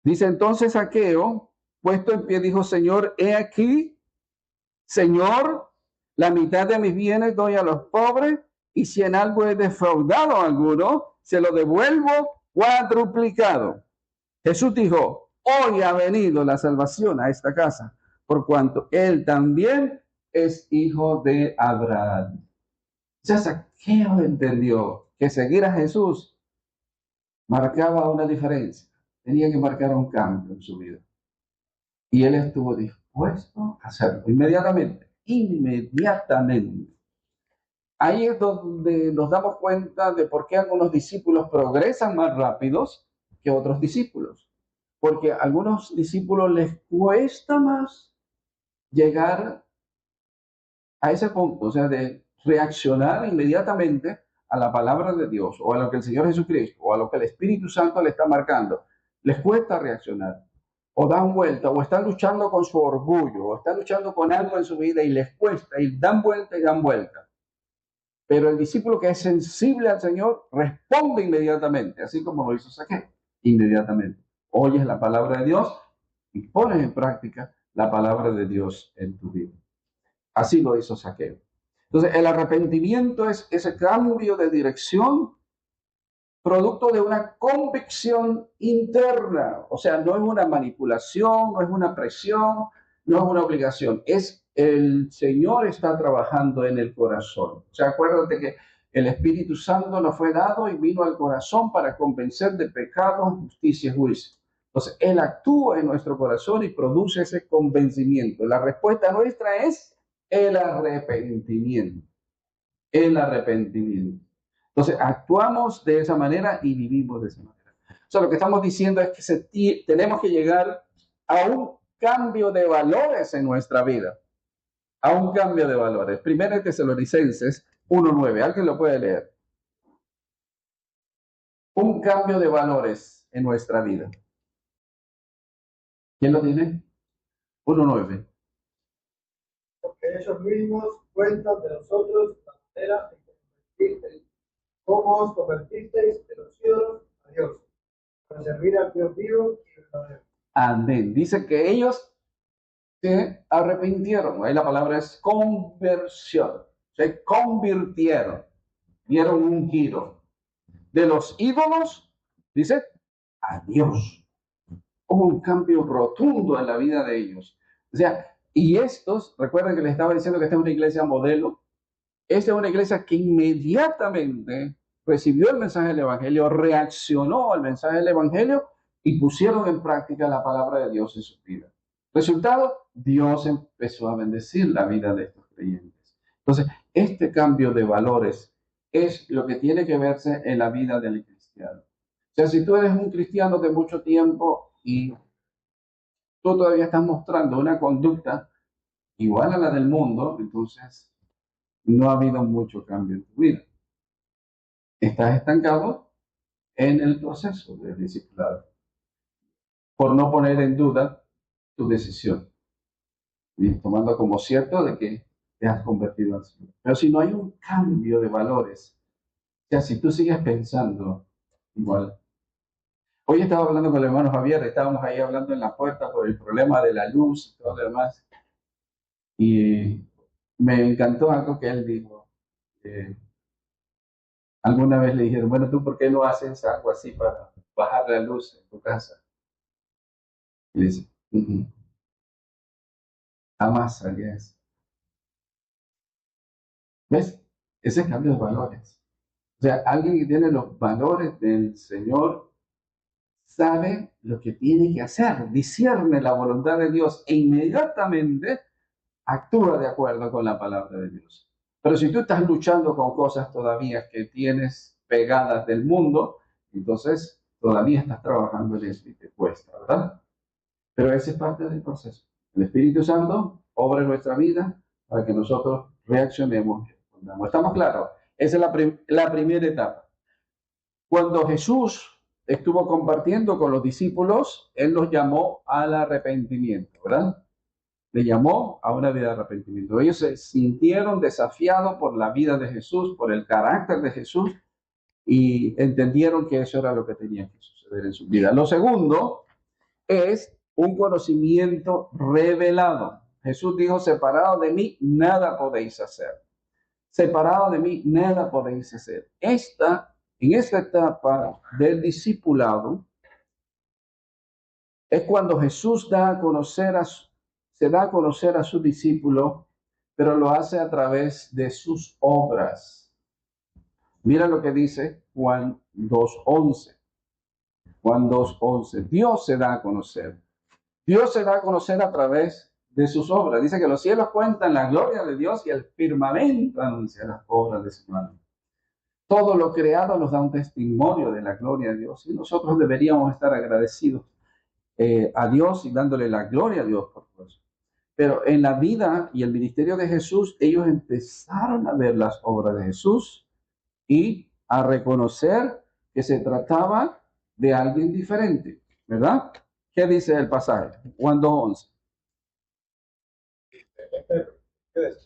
Dice entonces Zaqueo, puesto en pie, dijo: Señor, he aquí, Señor, la mitad de mis bienes doy a los pobres, y si en algo he defraudado a alguno, se lo devuelvo cuadruplicado. Jesús dijo: hoy ha venido la salvación a esta casa, por cuanto él también es hijo de Abraham. Ya Zaqueo entendió que seguir a Jesús marcaba una diferencia, tenía que marcar un cambio en su vida. Y él estuvo dispuesto a hacerlo inmediatamente. Ahí es donde nos damos cuenta de por qué algunos discípulos progresan más rápidos que otros discípulos. Porque a algunos discípulos les cuesta más llegar a ese punto, o sea, de reaccionar inmediatamente a la palabra de Dios, o a lo que el Señor Jesucristo, o a lo que el Espíritu Santo le está marcando. Les cuesta reaccionar, o dan vuelta, o están luchando con su orgullo, o están luchando con algo en su vida y les cuesta, y dan vuelta y dan vuelta. Pero el discípulo que es sensible al Señor responde inmediatamente, así como lo hizo Zaqueo, inmediatamente. Oyes la palabra de Dios y pones en práctica la palabra de Dios en tu vida. Así lo hizo Zaqueo. Entonces, el arrepentimiento es ese cambio de dirección producto de una convicción interna. O sea, no es una manipulación, no es una presión, no es una obligación. Es el Señor está trabajando en el corazón. O sea, acuérdate que el Espíritu Santo nos fue dado y vino al corazón para convencer de pecado, justicia y juicio. Entonces, Él actúa en nuestro corazón y produce ese convencimiento. La respuesta nuestra es el arrepentimiento. El arrepentimiento. Entonces, actuamos de esa manera y vivimos de esa manera. O sea, lo que estamos diciendo es que tenemos que llegar a un cambio de valores en nuestra vida. A un cambio de valores. Primero de Tesalonicenses 1:9. ¿Alguien lo puede leer? Un cambio de valores en nuestra vida. ¿Quién lo tiene? 1:9. Porque ellos mismos cuentan de nosotros la manera en que convertisteis, cómo os convertisteis de los ídolos a Dios, para servir al Dios vivo y verdadero. Amén. Dice que ellos se arrepintieron. Ahí la palabra es conversión. Se convirtieron. Dieron un giro. De los ídolos, dice, a Dios. Hubo un cambio rotundo en la vida de ellos. O sea, y estos, recuerden que les estaba diciendo que esta es una iglesia modelo. Esta es una iglesia que inmediatamente recibió el mensaje del Evangelio, reaccionó al mensaje del Evangelio y pusieron en práctica la palabra de Dios en su vida. Resultado, Dios empezó a bendecir la vida de estos creyentes. Entonces, este cambio de valores es lo que tiene que verse en la vida del cristiano. O sea, si tú eres un cristiano de mucho tiempo y tú todavía estás mostrando una conducta igual a la del mundo, entonces no ha habido mucho cambio en tu vida. Estás estancado en el proceso de discipulado por no poner en duda tu decisión y tomando como cierto de que te has convertido al Señor. Pero si no hay un cambio de valores, o sea, si tú sigues pensando igual. Hoy estaba hablando con el hermano Javier, estábamos ahí hablando en la puerta por el problema de la luz y todo lo demás. Y me encantó algo que él dijo. Alguna vez le dijeron, bueno, ¿tú por qué no haces algo así para bajar la luz en tu casa? Y le dice, jamás haría eso. ¿Ves? Ese cambio de valores. O sea, alguien que tiene los valores del Señor sabe lo que tiene que hacer, discierne la voluntad de Dios e inmediatamente actúa de acuerdo con la palabra de Dios. Pero si tú estás luchando con cosas todavía que tienes pegadas del mundo, entonces todavía estás trabajando en eso y te cuesta, ¿verdad? Pero ese es parte del proceso. El Espíritu Santo obra en nuestra vida para que nosotros reaccionemos. ¿Estamos claros? Esa es la primera etapa. Cuando Jesús estuvo compartiendo con los discípulos, Él los llamó al arrepentimiento, ¿verdad? le llamó a una vida de arrepentimiento. Ellos se sintieron desafiados por la vida de Jesús, por el carácter de Jesús, y entendieron que eso era lo que tenía que suceder en su vida. Lo segundo es un conocimiento revelado. Jesús dijo, separado de mí, nada podéis hacer. Separado de mí, nada podéis hacer. En esta etapa del discipulado, es cuando Jesús se da a conocer a su discípulo, pero lo hace a través de sus obras. Mira lo que dice Juan 2:11. Juan 2:11. Dios se da a conocer. Dios se da a conocer a través de sus obras. Dice que los cielos cuentan la gloria de Dios y el firmamento anuncia las obras de su mano. Todo lo creado nos da un testimonio de la gloria de Dios y nosotros deberíamos estar agradecidos a Dios y dándole la gloria a Dios por eso. Pero en la vida y el ministerio de Jesús, ellos empezaron a ver las obras de Jesús y a reconocer que se trataba de alguien diferente, ¿verdad? ¿Qué dice el pasaje? Juan 2:11.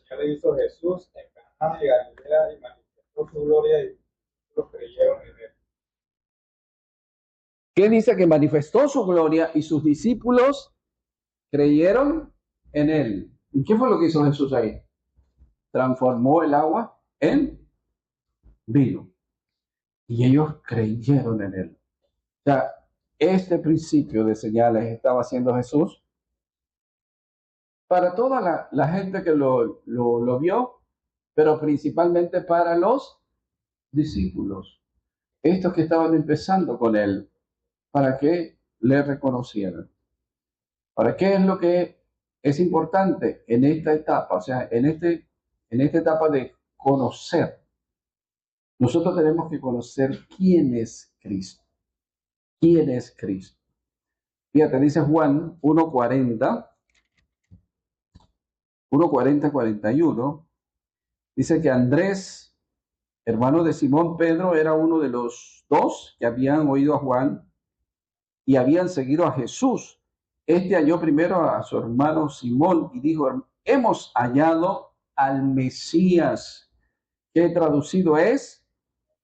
Ya le hizo Jesús en Caná de Galilea y manifestó su gloria y los creyeron en él. ¿Qué dice? Que manifestó su gloria y sus discípulos creyeron en él. ¿Y qué fue lo que hizo Jesús ahí? Transformó el agua en vino. Y ellos creyeron en él. O sea, este principio de señales estaba haciendo Jesús para toda la gente que lo vio, pero principalmente para los discípulos. Estos que estaban empezando con él, para que le reconocieran. ¿Para qué es lo que es importante en esta etapa? O sea, en esta etapa de conocer. Nosotros tenemos que conocer quién es Cristo. ¿Quién es Cristo? Fíjate, dice Juan 1:40-41. Dice que Andrés, hermano de Simón Pedro, era uno de los dos que habían oído a Juan y habían seguido a Jesús. Este halló primero a su hermano Simón y dijo, hemos hallado al Mesías, que traducido es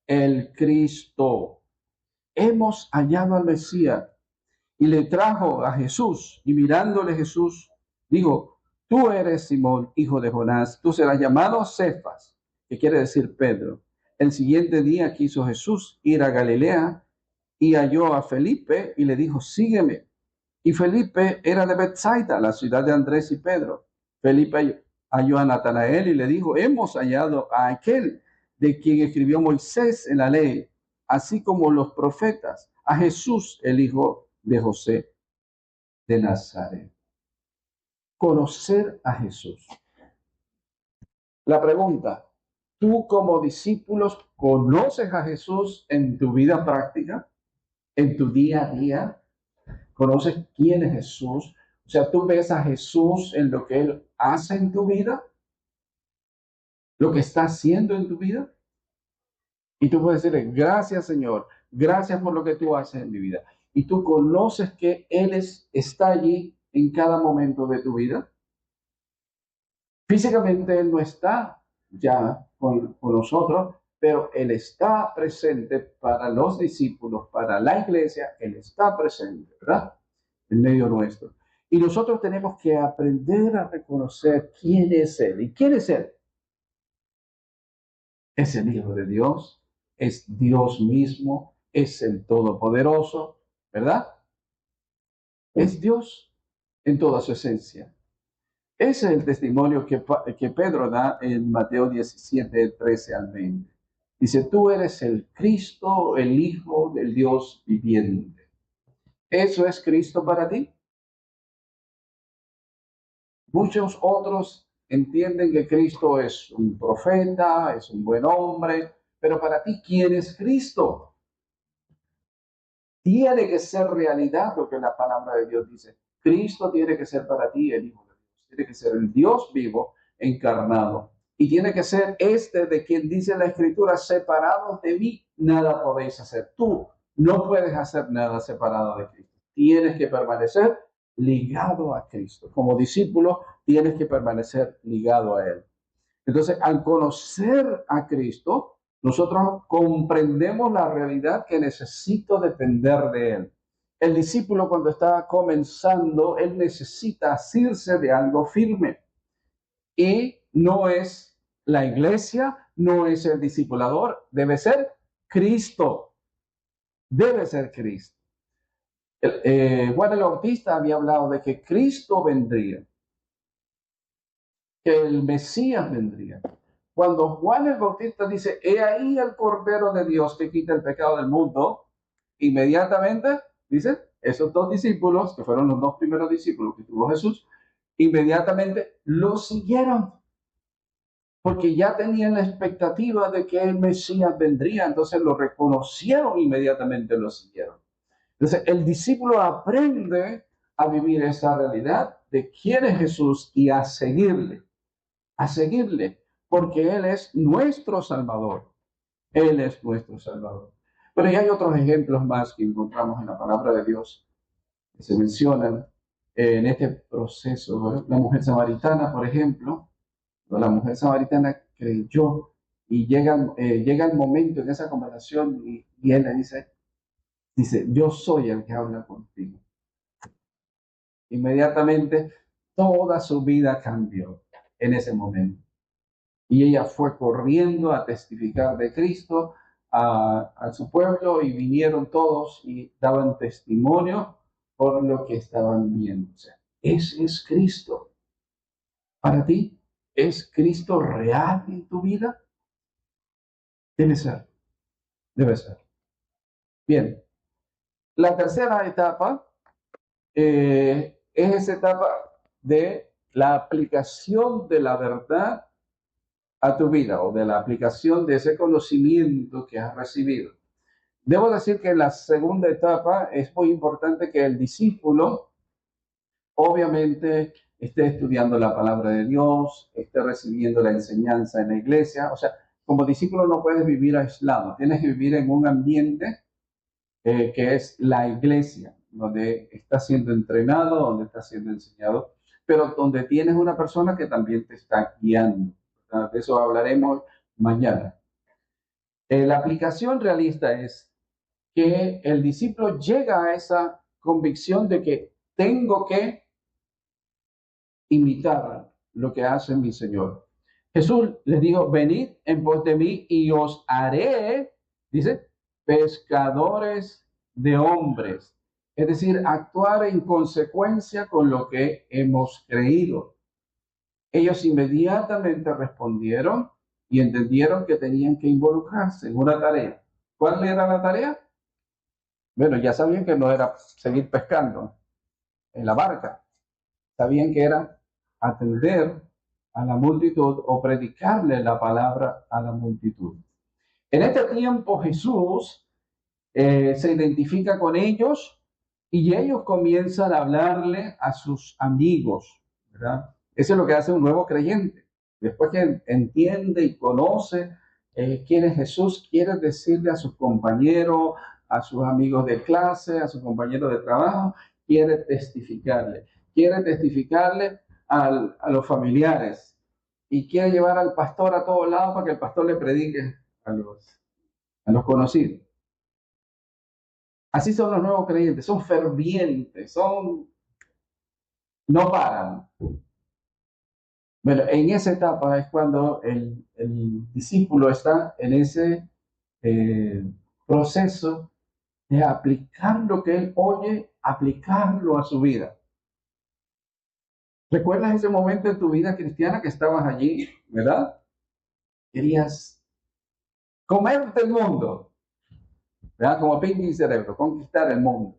el Cristo. Hemos hallado al Mesías. Y le trajo a Jesús, y mirándole Jesús, dijo, tú eres Simón, hijo de Jonás, tú serás llamado Cefas, que quiere decir Pedro. El siguiente día quiso Jesús ir a Galilea, y halló a Felipe, y le dijo, sígueme. Y Felipe era de Betsaida, la ciudad de Andrés y Pedro. Felipe halló a Natanael y le dijo, hemos hallado a aquel de quien escribió Moisés en la ley, así como los profetas, a Jesús, el hijo de José de Nazaret. Conocer a Jesús. La pregunta, ¿tú como discípulos conoces a Jesús en tu vida práctica, en tu día a día? ¿Conoces quién es Jesús? O sea, ¿tú ves a Jesús en lo que Él hace en tu vida? ¿Lo que está haciendo en tu vida? Y tú puedes decirle, gracias Señor, gracias por lo que tú haces en mi vida. Y tú conoces que Él está allí en cada momento de tu vida. Físicamente Él no está ya con nosotros, pero Él está presente para los discípulos, para la iglesia. Él está presente, ¿verdad? En medio nuestro. Y nosotros tenemos que aprender a reconocer quién es Él. ¿Y quién es Él? Es el Hijo de Dios, es Dios mismo, es el Todopoderoso, ¿verdad? Es Dios en toda su esencia. Ese es el testimonio que Pedro da en Mateo 17, 13 al 20. Dice, tú eres el Cristo, el Hijo del Dios viviente. ¿Eso es Cristo para ti? Muchos otros entienden que Cristo es un profeta, es un buen hombre, pero para ti, ¿quién es Cristo? Tiene que ser realidad lo que la palabra de Dios dice. Cristo tiene que ser para ti el Hijo de Dios. Tiene que ser el Dios vivo, encarnado. Y tiene que ser de quien dice la Escritura, separados de mí, nada podéis hacer. Tú no puedes hacer nada separado de Cristo. Tienes que permanecer ligado a Cristo. Como discípulo, tienes que permanecer ligado a Él. Entonces, al conocer a Cristo, nosotros comprendemos la realidad que necesito depender de Él. El discípulo, cuando está comenzando, él necesita asirse de algo firme. Y no es la iglesia, no es el discipulador, debe ser Cristo. Debe ser Cristo. Juan el Bautista había hablado de que Cristo vendría, que el Mesías vendría. Cuando Juan el Bautista dice, he ahí el Cordero de Dios que quita el pecado del mundo, inmediatamente, dice, esos dos discípulos, que fueron los dos primeros discípulos que tuvo Jesús, inmediatamente lo siguieron, porque ya tenían la expectativa de que el Mesías vendría, entonces lo reconocieron inmediatamente, lo siguieron. Entonces, el discípulo aprende a vivir esa realidad de quién es Jesús y a seguirle, porque Él es nuestro Salvador. Él es nuestro Salvador. Pero ya hay otros ejemplos más que encontramos en la palabra de Dios, que se mencionan en este proceso, ¿no? La mujer samaritana, por ejemplo, la mujer samaritana creyó y llega el momento en esa conversación y él le dice, yo soy el que habla contigo. Inmediatamente toda su vida cambió en ese momento. Y ella fue corriendo a testificar de Cristo a su pueblo y vinieron todos y daban testimonio por lo que estaban viendo. O sea, ese es Cristo. Para ti, ¿es Cristo real en tu vida? Debe ser. Debe ser. Bien. La tercera etapa es esa etapa de la aplicación de la verdad a tu vida o de la aplicación de ese conocimiento que has recibido. Debo decir que en la segunda etapa es muy importante que el discípulo obviamente esté estudiando la palabra de Dios, esté recibiendo la enseñanza en la iglesia. O sea, como discípulo no puedes vivir aislado, tienes que vivir en un ambiente que es la iglesia, donde está siendo entrenado, donde está siendo enseñado, pero donde tienes una persona que también te está guiando. De eso hablaremos mañana. La aplicación realista es que el discípulo llega a esa convicción de que tengo que imitar lo que hace mi Señor. Jesús les dijo, venid en pos de mí y os haré, dice, pescadores de hombres. Es decir, actuar en consecuencia con lo que hemos creído. Ellos inmediatamente respondieron y entendieron que tenían que involucrarse en una tarea. ¿Cuál era la tarea? Bueno, ya sabían que no era seguir pescando en la barca. Sabían que era atender a la multitud o predicarle la palabra a la multitud. En este tiempo Jesús se identifica con ellos y ellos comienzan a hablarle a sus amigos, ¿verdad? Eso es lo que hace un nuevo creyente. Después que entiende y conoce quién es Jesús, quiere decirle a sus compañeros, a sus amigos de clase, a sus compañeros de trabajo, quiere testificarle a los familiares y quiere llevar al pastor a todos lados para que el pastor le predique a los conocidos. Así son los nuevos creyentes, son fervientes, no paran. Bueno, en esa etapa es cuando el discípulo está en ese proceso de aplicar lo que él oye, aplicarlo a su vida. ¿Recuerdas ese momento en tu vida cristiana que estabas allí, verdad? Querías comerte el mundo, ¿verdad? Como Pinky y Cerebro, conquistar el mundo.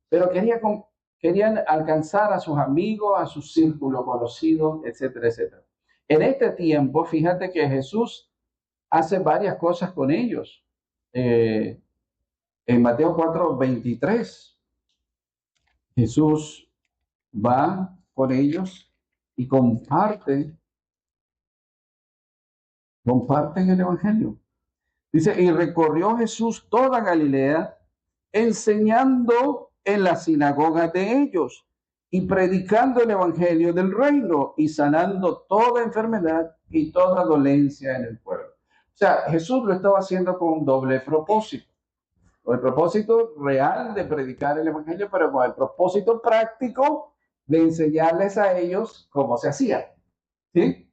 Pero querían alcanzar a sus amigos, a su círculo conocido, etcétera, etcétera. En este tiempo, fíjate que Jesús hace varias cosas con ellos. En Mateo 4:23, Jesús va con ellos y comparten el Evangelio. Dice, y recorrió Jesús toda Galilea, enseñando en las sinagogas de ellos y predicando el evangelio del reino y sanando toda enfermedad y toda dolencia en el pueblo. O sea, Jesús lo estaba haciendo con un doble propósito. Con el propósito real de predicar el evangelio, pero con el propósito práctico de enseñarles a ellos cómo se hacía. ¿Sí?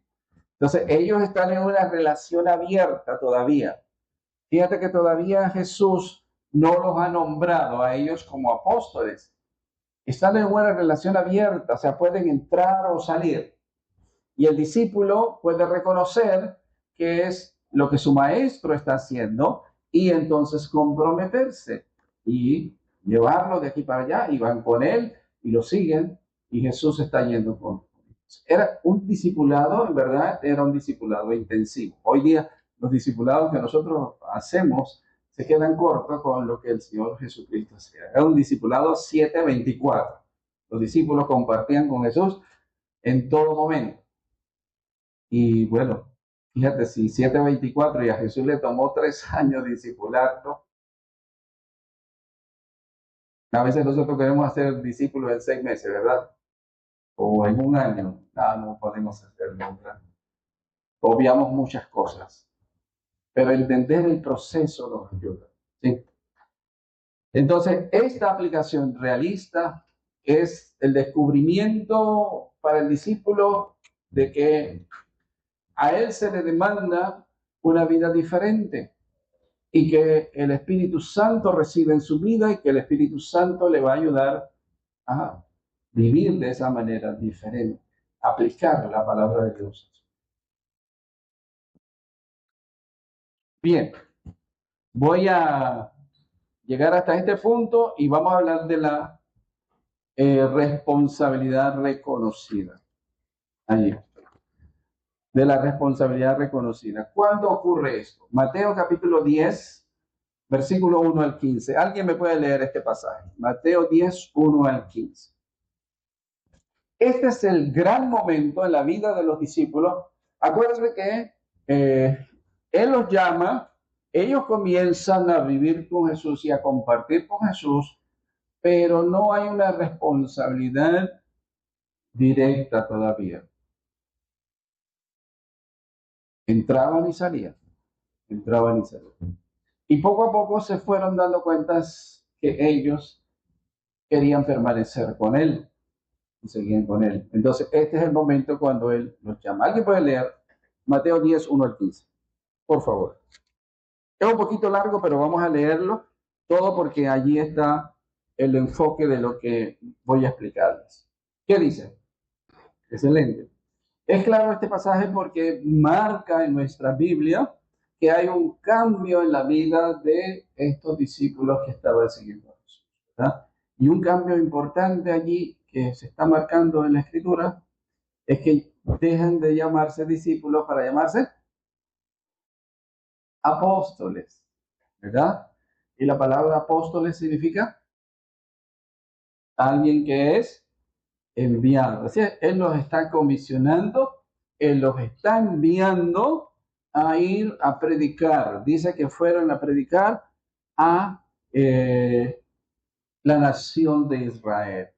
Entonces, ellos están en una relación abierta todavía. Fíjate que todavía Jesús no los ha nombrado a ellos como apóstoles. Están en una relación abierta, o sea, pueden entrar o salir. Y el discípulo puede reconocer que es lo que su maestro está haciendo y entonces comprometerse y llevarlo de aquí para allá, y van con él y lo siguen, y Jesús está yendo con ellos. Era un discipulado, en verdad, era un discipulado intensivo. Hoy día los discipulados que nosotros hacemos se quedan cortos con lo que el Señor Jesucristo hacía. Era un discipulado 7/24. Los discípulos compartían con Jesús en todo momento. Y bueno, fíjate, si 7/24 y a Jesús le tomó 3 años discipularlo, a veces nosotros queremos hacer discípulos en 6 meses, ¿verdad? O en un año. No podemos hacerlo, ¿verdad? Obviamos muchas cosas, pero entender el proceso nos ayuda, ¿sí? Entonces, esta aplicación realista es el descubrimiento para el discípulo de que a él se le demanda una vida diferente y que el Espíritu Santo reside en su vida y que el Espíritu Santo le va a ayudar a vivir de esa manera diferente, aplicar la palabra de Dios. Bien, voy a llegar hasta este punto y vamos a hablar de la responsabilidad reconocida. Allí. De la responsabilidad reconocida. ¿Cuándo ocurre esto? Mateo capítulo 10, versículo 1 al 15. ¿Alguien me puede leer este pasaje? Mateo 10, 1 al 15. Este es el gran momento en la vida de los discípulos. Acuérdense que Él los llama, ellos comienzan a vivir con Jesús y a compartir con Jesús, pero no hay una responsabilidad directa todavía. Entraban y salían, entraban y salían. Y poco a poco se fueron dando cuenta que ellos querían permanecer con Él y seguían con Él. Entonces, este es el momento cuando Él los llama. ¿Alguien puede leer Mateo 10, 1 al 15? Por favor. Es un poquito largo, pero vamos a leerlo todo porque allí está el enfoque de lo que voy a explicarles. ¿Qué dice? Excelente. Es claro este pasaje porque marca en nuestra Biblia que hay un cambio en la vida de estos discípulos que estaban siguiendo a Jesús, ¿verdad? Y un cambio importante allí que se está marcando en la Escritura es que dejan de llamarse discípulos para llamarse apóstoles, ¿verdad? Y la palabra apóstoles significa alguien que es enviado. O sea, Él los está comisionando, Él los está enviando a ir a predicar. Dice que fueron a predicar a la nación de Israel,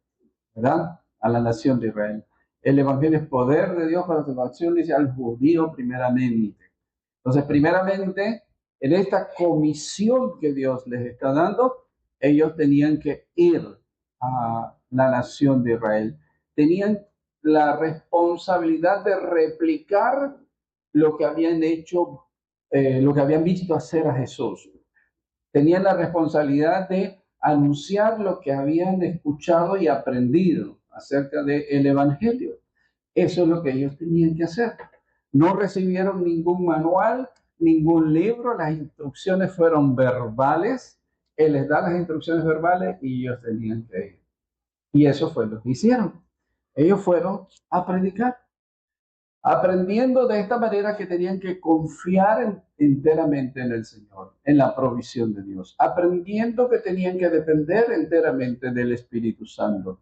¿verdad? A la nación de Israel. El evangelio es poder de Dios para salvación, dice al judío primeramente. Entonces, primeramente, en esta comisión que Dios les está dando, ellos tenían que ir a la nación de Israel. Tenían la responsabilidad de replicar lo que habían hecho, lo que habían visto hacer a Jesús. Tenían la responsabilidad de anunciar lo que habían escuchado y aprendido acerca del Evangelio. Eso es lo que ellos tenían que hacer. No recibieron ningún manual, ningún libro, las instrucciones fueron verbales. Él les da las instrucciones verbales y ellos tenían que ir. Y eso fue lo que hicieron. Ellos fueron a predicar, aprendiendo de esta manera que tenían que confiar enteramente en el Señor, en la provisión de Dios, aprendiendo que tenían que depender enteramente del Espíritu Santo,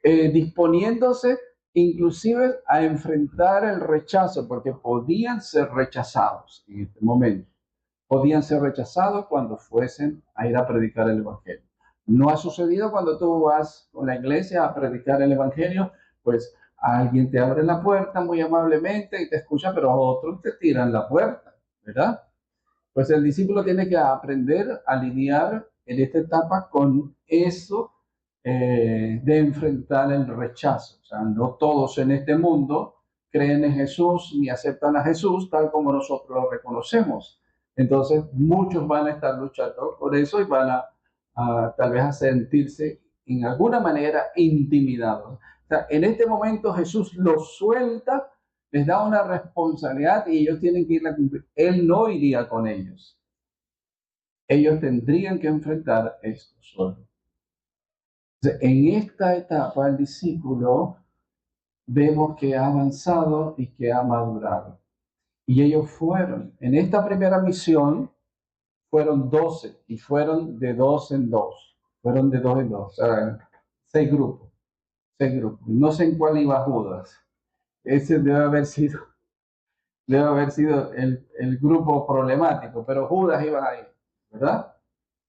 disponiéndose inclusive a enfrentar el rechazo, porque podían ser rechazados en este momento. Podían ser rechazados cuando fuesen a ir a predicar el Evangelio. ¿No ha sucedido cuando tú vas con la iglesia a predicar el evangelio? Pues alguien te abre la puerta muy amablemente y te escucha, pero otros te tiran la puerta, ¿verdad? Pues el discípulo tiene que aprender a lidiar en esta etapa con eso de enfrentar el rechazo. O sea, no todos en este mundo creen en Jesús ni aceptan a Jesús tal como nosotros lo reconocemos. Entonces, muchos van a estar luchando por eso y van a tal vez a sentirse en alguna manera intimidados. O sea, en este momento Jesús los suelta, les da una responsabilidad y ellos tienen que ir a cumplir. Él no iría con ellos. Ellos tendrían que enfrentar esto solo. Entonces, en esta etapa el discípulo vemos que ha avanzado y que ha madurado. Y ellos fueron, en esta primera misión, fueron 12 y fueron de 2 en 2. Fueron de 2 en 2, o sea, 6 grupos. 6 grupos. No sé en cuál iba Judas. Ese debe haber sido el grupo problemático, pero Judas iba ahí, ¿verdad?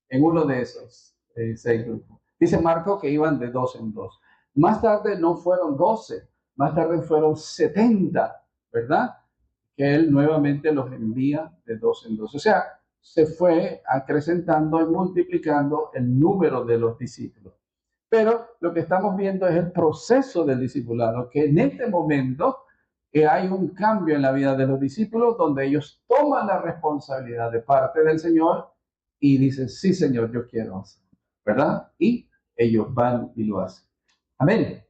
En uno de esos 6 grupos. Dice Marco que iban de 2 en 2. Más tarde no fueron 12, más tarde fueron 70, ¿verdad? Que él nuevamente los envía de 2 en 2. O sea, se fue acrecentando y multiplicando el número de los discípulos. Pero lo que estamos viendo es el proceso del discipulado, que en este momento hay un cambio en la vida de los discípulos donde ellos toman la responsabilidad de parte del Señor y dicen, sí, Señor, yo quiero hacer, ¿verdad? Y ellos van y lo hacen. Amén.